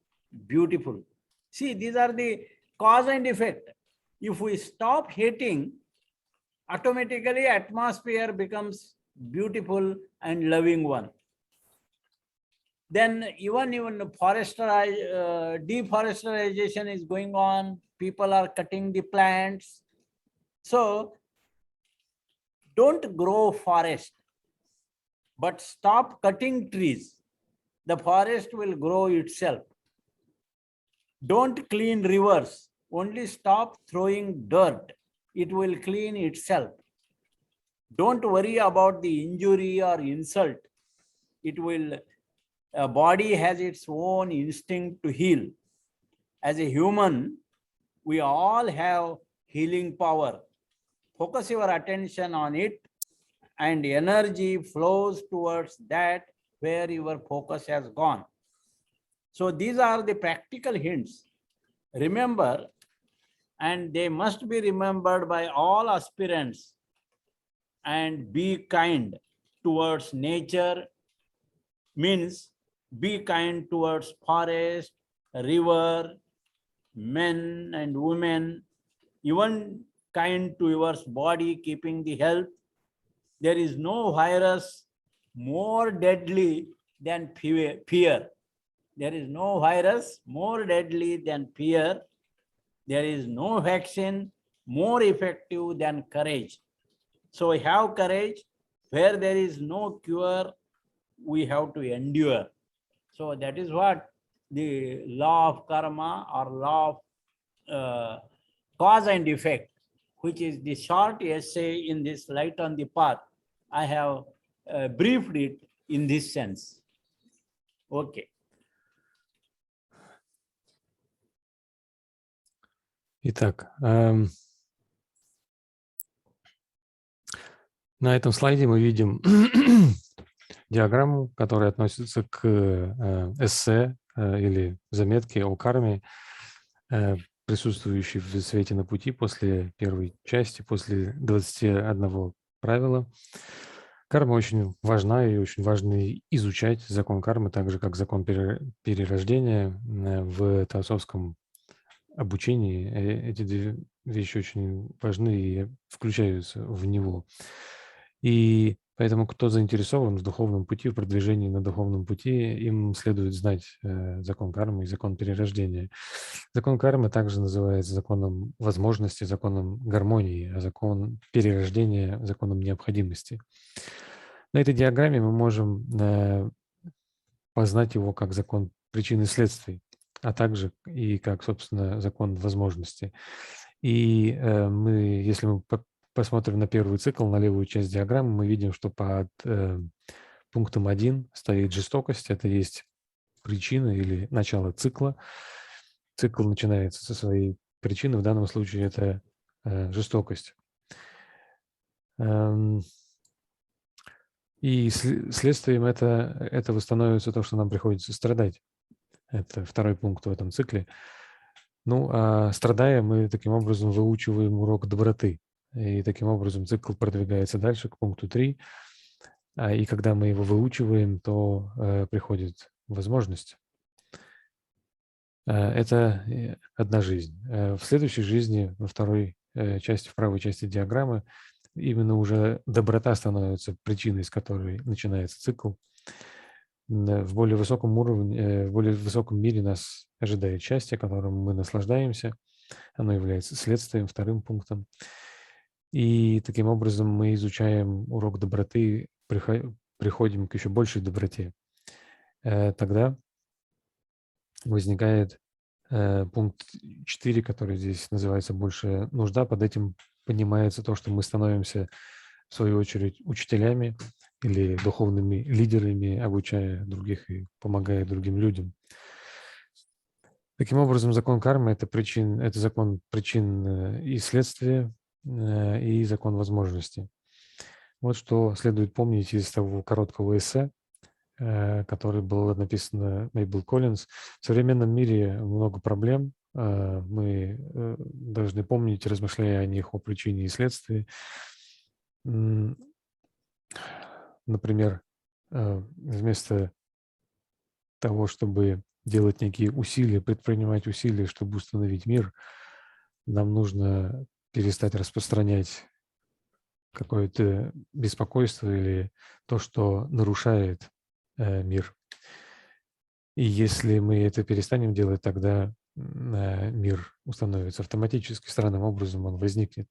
beautiful. See, these are the cause and effect. If we stop hating, automatically atmosphere becomes beautiful and loving one. Then even deforestation is going on. People are cutting the plants. So don't grow forest, but stop cutting trees. The forest will grow itself. Don't clean rivers, only stop throwing dirt. It will clean itself. Don't worry about the injury or insult. A body has its own instinct to heal. As a human, we all have healing power. Focus your attention on it, and energy flows towards that where your focus has gone. So these are the practical hints. Remember, and they must be remembered by all aspirants, and be kind towards nature means be kind towards forest, river, men and women, even kind to your body, keeping the health. There is no virus more deadly than fear. There is no virus more deadly than fear. There is no vaccine more effective than courage. So have courage. Where there is no cure, we have to endure. So that is what the law of karma or law of cause and effect, which is the short essay in this Light on the Path. I have briefed it in this sense. Okay. Итак, на этом слайде мы видим диаграмму, которая относится к эссе или заметке о карме, присутствующей в «Свете на пути» после первой части, после 21 правила. Карма очень важна, и очень важно изучать закон кармы, так же, как закон перерождения в теософском обучении. Эти две вещи очень важны и включаются в него. И поэтому, кто заинтересован в духовном пути, в продвижении на духовном пути, им следует знать закон кармы и закон перерождения. Закон кармы также называется законом возможности, законом гармонии, а закон перерождения – законом необходимости. На этой диаграмме мы можем познать его как закон причин и следствий, а также и как, собственно, закон возможности. И если мы посмотрим на первый цикл, на левую часть диаграммы, мы видим, что под пунктом 1 стоит жестокость. Это есть причина или начало цикла. Цикл начинается со своей причины. В данном случае это жестокость. И следствием этого становится то, что нам приходится страдать. Это второй пункт в этом цикле. Ну, а страдая, мы таким образом выучиваем урок доброты. И таким образом цикл продвигается дальше к пункту 3. И когда мы его выучиваем, то приходит возможность. Это одна жизнь. В следующей жизни, во второй части, в правой части диаграммы, именно уже доброта становится причиной, с которой начинается цикл. В более высоком уровне, в более высоком мире нас ожидает счастье, которым мы наслаждаемся. Оно является следствием, вторым пунктом. И таким образом мы изучаем урок доброты, приходим к еще большей доброте. Тогда возникает пункт 4, который здесь называется «Большая нужда». Под этим понимается то, что мы становимся, в свою очередь, учителями или духовными лидерами, обучая других и помогая другим людям. Таким образом, закон кармы – это закон причин и следствия, и закон возможности. Вот что следует помнить из того короткого эссе, который был написан Мейбл Коллинз. В современном мире много проблем. Мы должны помнить, размышляя о них, о причине и следствии. Например, вместо того, чтобы делать некие усилия, предпринимать усилия, чтобы установить мир, нам нужно перестать распространять какое-то беспокойство или то, что нарушает мир. И если мы это перестанем делать, тогда мир установится автоматически, странным образом он возникнет.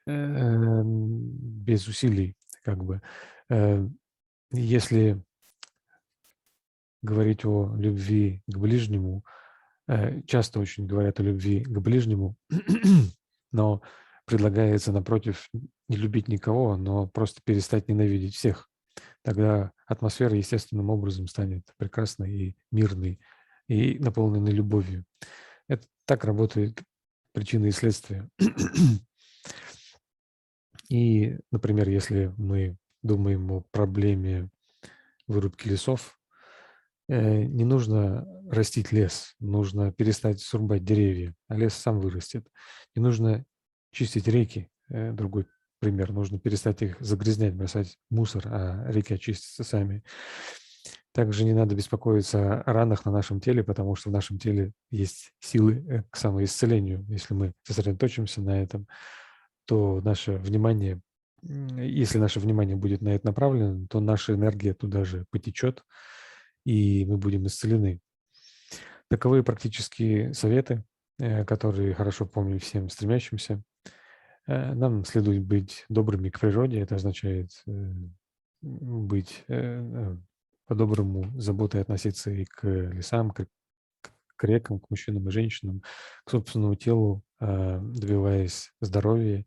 Без усилий, как бы. Если говорить о любви к ближнему, часто очень говорят о любви к ближнему, но предлагается, напротив, не любить никого, но просто перестать ненавидеть всех. Тогда атмосфера естественным образом станет прекрасной и мирной, и наполненной любовью. Это так работает причины и следствия. И, например, если мы думаем о проблеме вырубки лесов, не нужно растить лес, нужно перестать срубать деревья, а лес сам вырастет. Не нужно чистить реки, другой пример, нужно перестать их загрязнять, бросать мусор, а реки очистятся сами. Также не надо беспокоиться о ранах на нашем теле, потому что в нашем теле есть силы к самоисцелению. Если мы сосредоточимся на этом, то наше внимание если наше внимание будет на это направлено, то наша энергия туда же потечет, и мы будем исцелены. Таковы практические советы, которые хорошо помню всем стремящимся. Нам следует быть добрыми к природе, это означает быть по-доброму, заботой относиться и к лесам, к рекам, к мужчинам и женщинам, к собственному телу, добиваясь здоровья.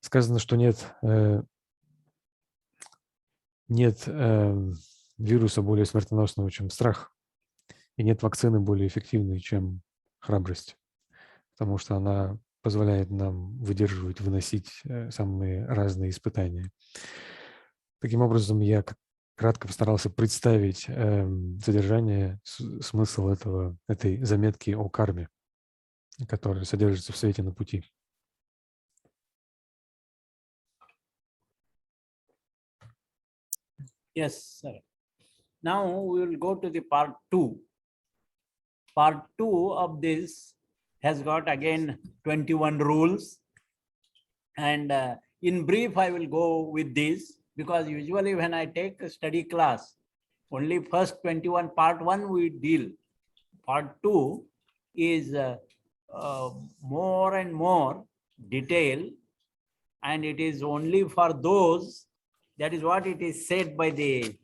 Сказано, что нет вируса более смертоносного, чем страх, и нет вакцины более эффективной, чем храбрость, потому что она позволяет нам выдерживать, выносить самые разные испытания. Таким образом, я кратко постарался представить содержание, смысл этой заметки о карме, которая содержится в «Свете на пути». Yes, sir. Now we will go to the part 2. Part 2 of this has got again 21 rules. And in brief, I will go with this because usually when I take a study class, only first 21, part 1 we deal. Part 2 is more and more detail, and it is only for those, that is what it is said by the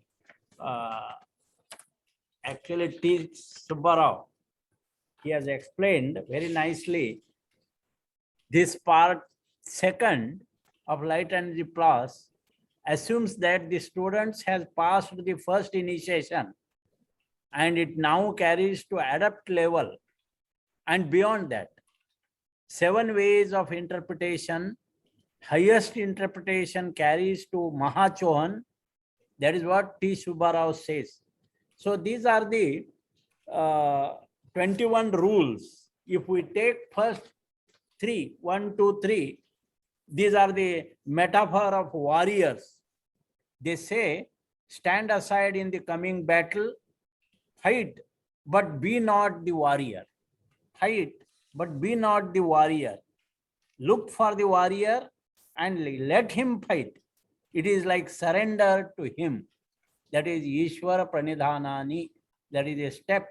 actually T. Subbarao. He has explained very nicely this part 2 of Light Energy Plus assumes that the students has passed the first initiation and it now carries to adept level and beyond that. 7 ways of interpretation, highest interpretation carries to Mahachohan. That is what T. Subbarao says. So these are the 21 rules. If we take first 3, 1, 2, 3, these are the metaphor of warriors. They say, stand aside in the coming battle, fight, but be not the warrior. Fight, but be not the warrior. Look for the warrior and let him fight. It is like surrender to him. That is Ishvara Pranidhanani. That is a step,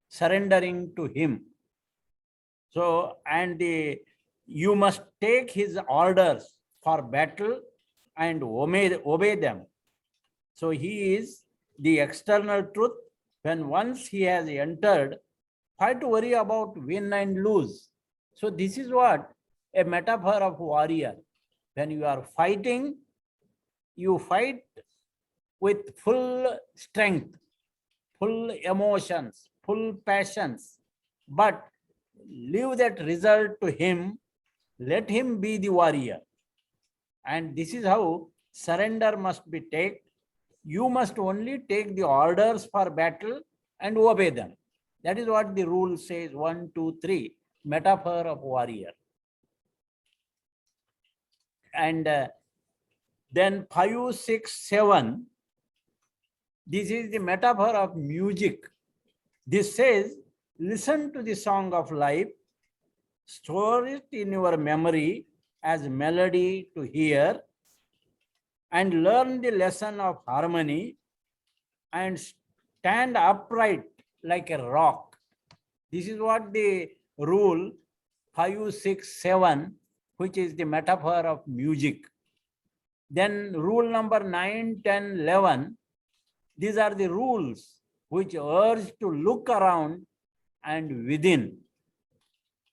surrendering to him. So, and you must take his orders for battle and obey them. So he is the external truth. When once he has entered, why to worry about win and lose? So this is what a metaphor of warrior. When you are fighting, you fight with full strength, full emotions, full passions, but leave that result to him. Let him be the warrior. And this is how surrender must be taken. You must only take the orders for battle and obey them. That is what the rule says, 1, 2, 3, metaphor of warrior. And then 5, 6, 7, this is the metaphor of music. This says, listen to the song of life, store it in your memory as melody to hear, and learn the lesson of harmony and stand upright like a rock. This is what the rule 5, 6, 7, which is the metaphor of music. Then rule number 9, 10, 11, these are the rules which urge to look around and within.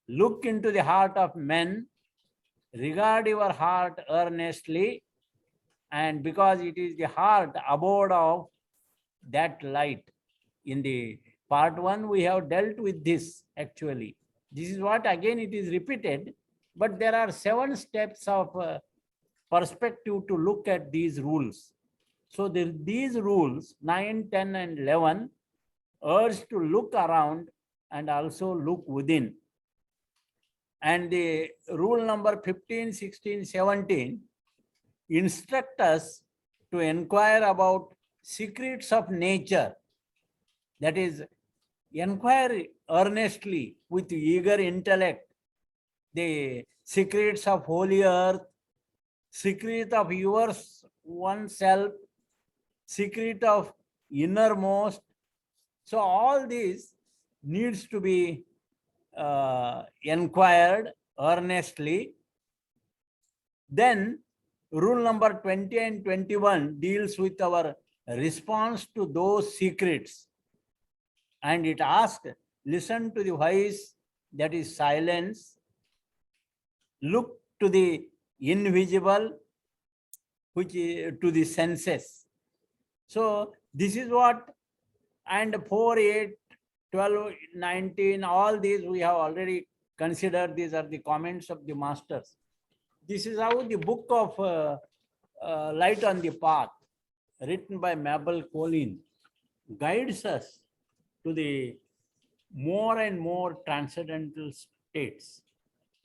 Look into the heart of men, regard your heart earnestly, and because it is the heart abode of that light. In the part 1, we have dealt with this actually. This is what again it is repeated, but there are 7 steps of perspective to look at these rules. So these rules, 9, 10, and 11, urge to look around and also look within. And the rule number 15, 16, 17 instruct us to inquire about secrets of nature. That is, inquire earnestly with eager intellect the secrets of holy earth, secret of yours, oneself, secret of innermost. So all this needs to be inquired earnestly. Then rule number 20 and 21 deals with our response to those secrets. And it asks, listen to the voice that is silence, look to the invisible, which is to the senses. So this is what, and 4, 8, 12, 19, all these we have already considered. These are the comments of the masters. This is how the book of Light on the Path, written by Mabel Colin, guides us to the more and more transcendental states.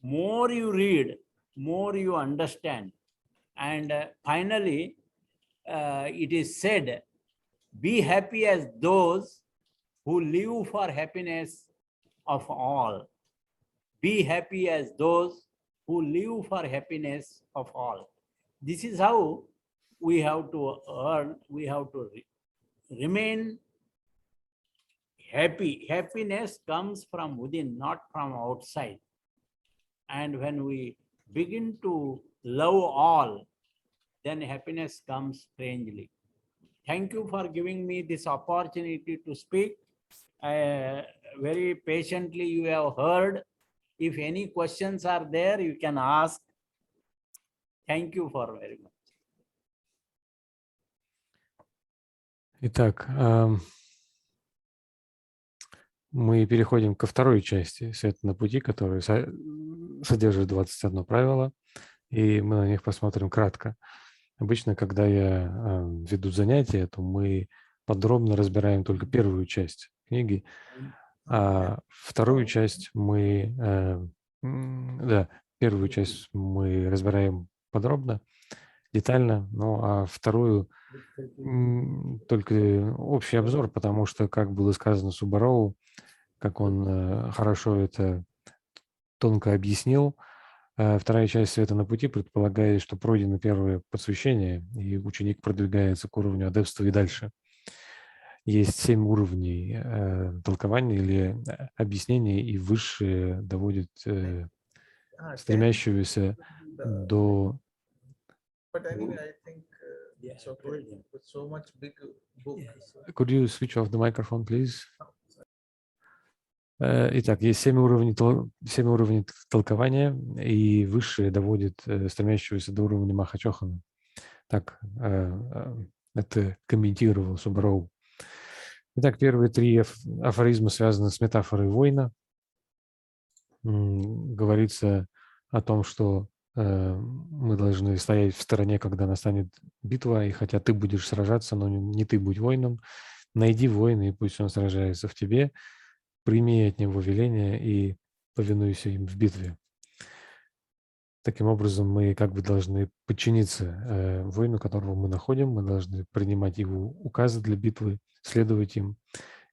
More you read, more you understand. And finally, it is said, be happy as those who live for happiness of all. Be happy as those who live for happiness of all. This is how we have to earn, we have to remain happy. Happiness comes from within, not from outside. And when we begin to love all, then happiness comes strangely. Thank you for giving me this opportunity to speak. Very patiently you have heard. If any questions are there, you can ask. Thank you for very much. Итак, мы переходим ко второй части «Света на пути», которая содержит 21 правило, и мы на них посмотрим кратко. Обычно, когда я веду занятия, то мы подробно разбираем только первую часть книги, а вторую часть первую часть мы разбираем подробно, детально, ну а вторую только общий обзор, потому что, как было сказано Субарову, как он хорошо это тонко объяснил, вторая часть «Света на пути» предполагает, что пройдено первое посвящение, и ученик продвигается к уровню адепства и дальше. Есть 7 уровней толкования или объяснения, и высшее доводит стремящегося до... Could you switch off the microphone, please? Итак, есть 7 уровней толкования, и высшее доводит стремящегося до уровня Махачохана. Так это комментировал Субаров. Итак, первые 3 афоризма связаны с метафорой воина. Говорится о том, что мы должны стоять в стороне, когда настанет битва, и хотя ты будешь сражаться, но не ты будь воином, найди воина, и пусть он сражается в тебе, прими от него веление и повинуйся им в битве. Таким образом, мы как бы должны подчиниться воину, которого мы находим, мы должны принимать его указы для битвы, следовать им,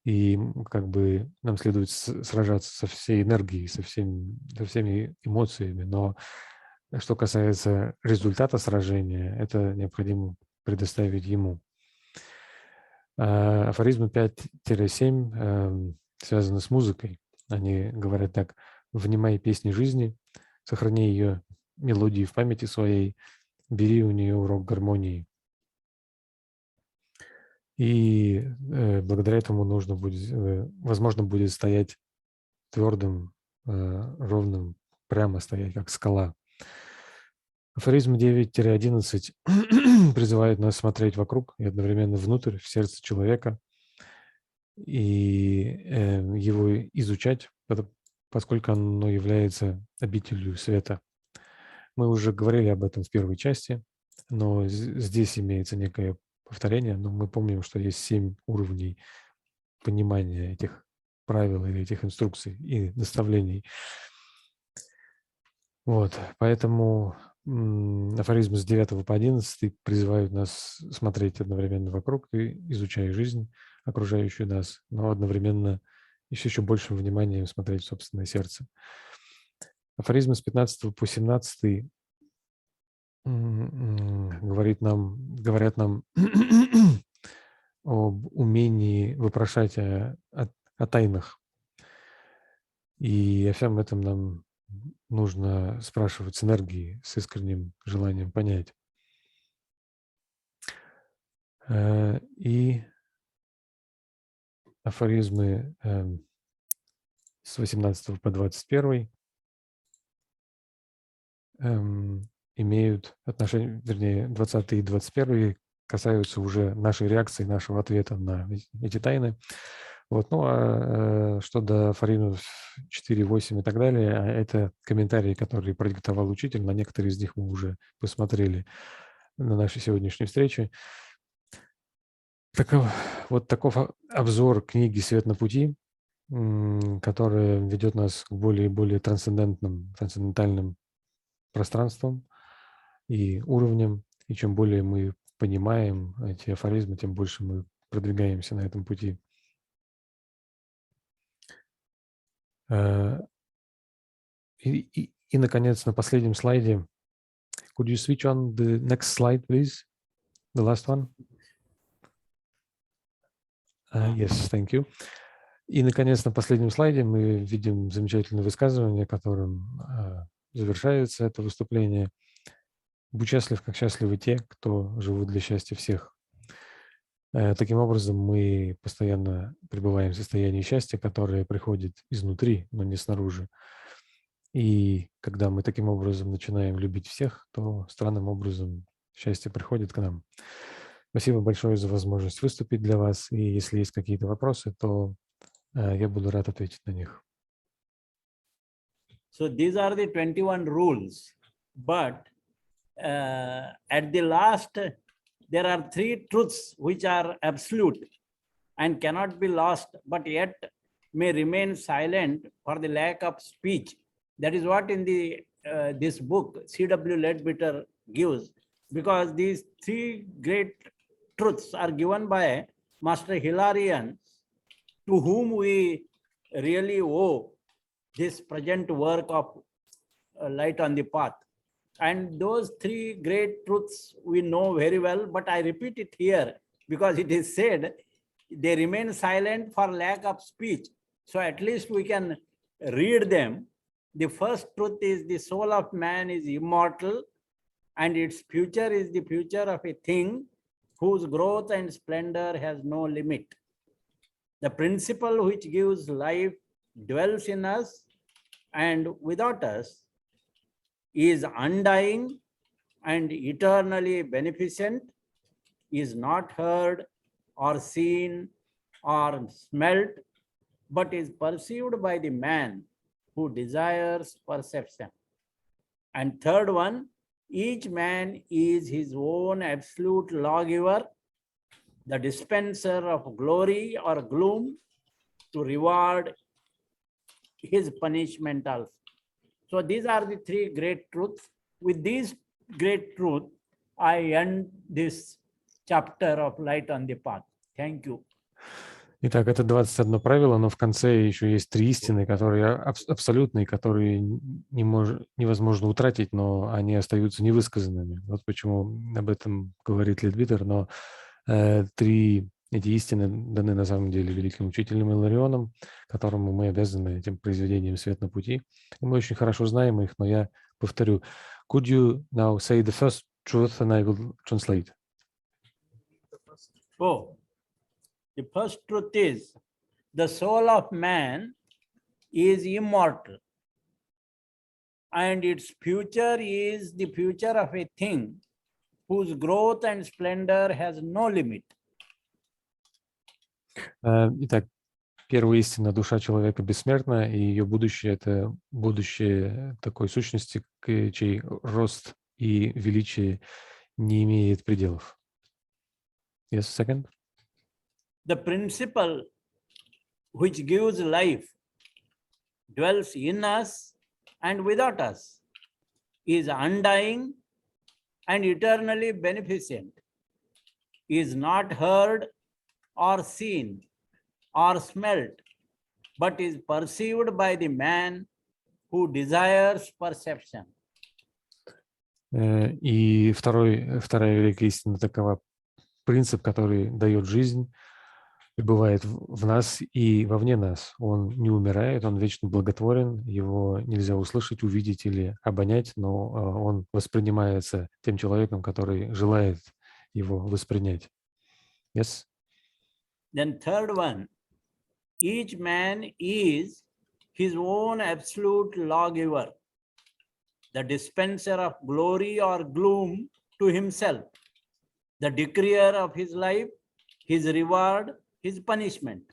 и как бы нам следует сражаться со всей энергией, со всеми эмоциями, но что касается результата сражения, это необходимо предоставить ему. Афоризмы 5-7 связаны с музыкой. Они говорят так: «Внимай песни жизни, сохрани ее мелодии в памяти своей, бери у нее урок гармонии». И благодаря этому возможно будет стоять твердым, ровным, прямо стоять, как скала. Афоризм 9-11 призывает нас смотреть вокруг и одновременно внутрь, в сердце человека, и его изучать, поскольку оно является обителью света. Мы уже говорили об этом в первой части, но здесь имеется некое повторение, но мы помним, что есть 7 уровней понимания этих правил или этих инструкций и наставлений. Вот, поэтому афоризмы с 9 по 11 призывают нас смотреть одновременно вокруг и изучая жизнь, окружающую нас, но одновременно еще большим вниманием смотреть в собственное сердце. Афоризмы с 15 по 17 говорят нам об умении вопрошать о тайнах. И о всем этом нам нужно спрашивать с энергией, с искренним желанием понять. И афоризмы с 18 по 21 имеют отношение, вернее, 20 и 21 касаются уже нашей реакции, нашего ответа на эти тайны. Вот. Ну, а что до афоризмов 4, 8 и так далее, это комментарии, которые продиктовал учитель, на некоторые из них мы уже посмотрели на нашей сегодняшней встрече. Таков обзор книги «Свет на пути», которая ведет нас к более и более трансцендентальным пространствам и уровням. И чем более мы понимаем эти афоризмы, тем больше мы продвигаемся на этом пути. И, наконец, на последнем слайде. Could you switch on the next slide, please? The last one. Yes, thank you. И, наконец, на последнем слайде мы видим замечательное высказывание, которым завершается это выступление. «Будь счастлив, как счастливы те, кто живут для счастья всех». Таким образом, мы постоянно пребываем в состоянии счастья, которое приходит изнутри, но не снаружи. И когда мы таким образом начинаем любить всех, то странным образом счастье приходит к нам. Спасибо большое за возможность выступить для вас. И если есть какие-то вопросы, то я буду рад ответить на них. So these are the 21 rules, but at the last, there are 3 truths which are absolute and cannot be lost, but yet may remain silent for the lack of speech. That is what in the this book C.W. Leadbeater gives, because these 3 great truths are given by Master Hilarion, to whom we really owe this present work of Light on the Path. And those 3 great truths we know very well, but I repeat it here because it is said they remain silent for lack of speech. So at least we can read them. The first truth is the soul of man is immortal, and its future is the future of a thing whose growth and splendor has no limit. The principle which gives life dwells in us and without us, is undying and eternally beneficent, is not heard or seen or smelt, but is perceived by the man who desires perception. And third one, each man is his own absolute lawgiver, the dispenser of glory or gloom, to reward his punishment also. So these are the 3 great truths. With these great truths, I end this chapter of Light on the Path. Thank you. Итак, это 21 правило, но в конце еще есть 3 истины, которые абсолютные, которые невозможно утратить, но они остаются невысказанными. Вот почему об этом говорит Лидбитер, но 3 эти истины даны на самом деле великим учителем Иларионом, которому мы обязаны этим произведением «Свет на пути». И мы очень хорошо знаем их, но я повторю. Could you now say the first truth and I will translate? Oh. The first truth is the soul of man is immortal, and its future is the future of a thing whose growth and splendor has no limit. Итак, первая истина: душа человека бессмертна, и ее будущее — это будущее такой сущности, чей рост и величие не имеет пределов. Yes, second. The principle which gives life dwells in us and without us, is undying and eternally beneficent, is not heard or seen or smelt, but is perceived by the man who desires perception. И вторая великая истина такова: принцип, который дает жизнь и бывает в нас и вовне нас. Он не умирает, он вечно благотворен, его нельзя услышать, увидеть или обонять, но он воспринимается тем человеком, который желает его воспринять. Yes? Then third one, each man is his own absolute lawgiver, the dispenser of glory or gloom to himself, the decreer of his life, his reward, his punishment.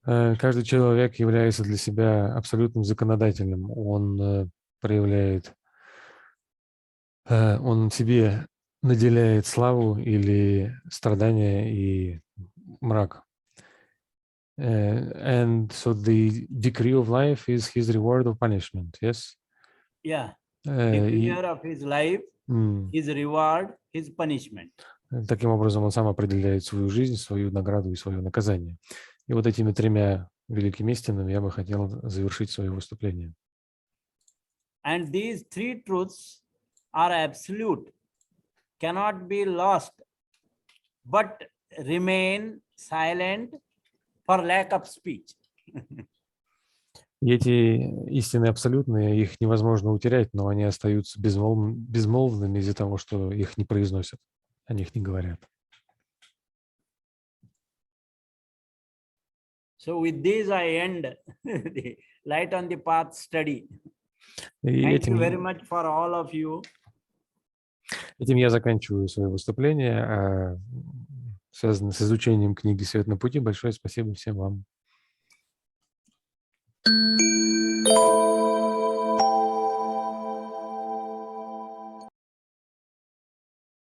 Каждый человек является для себя абсолютным законодателем. Он проявляет, он себе наделяет славу или страдания и мрак. And so the decree of life is his reward or punishment, yes? Yeah, И decreer of his life, his reward, his punishment. таким образом он сам определяет свою жизнь, свою награду и свое наказание. И вот этими тремя великими истинами я бы хотел завершить свое выступление. And these three truths are absolute, cannot be lost, but remain silent for lack of speech. И эти истины абсолютные, их невозможно утерять, но они остаются безмолвными из-за того, что их не произносят, о них не говорят. So with this I end the Light on the Path study. И Thank you very much for all of you. этим я заканчиваю свое выступление, связанное с изучением книги «Свет на пути». Большое спасибо всем вам.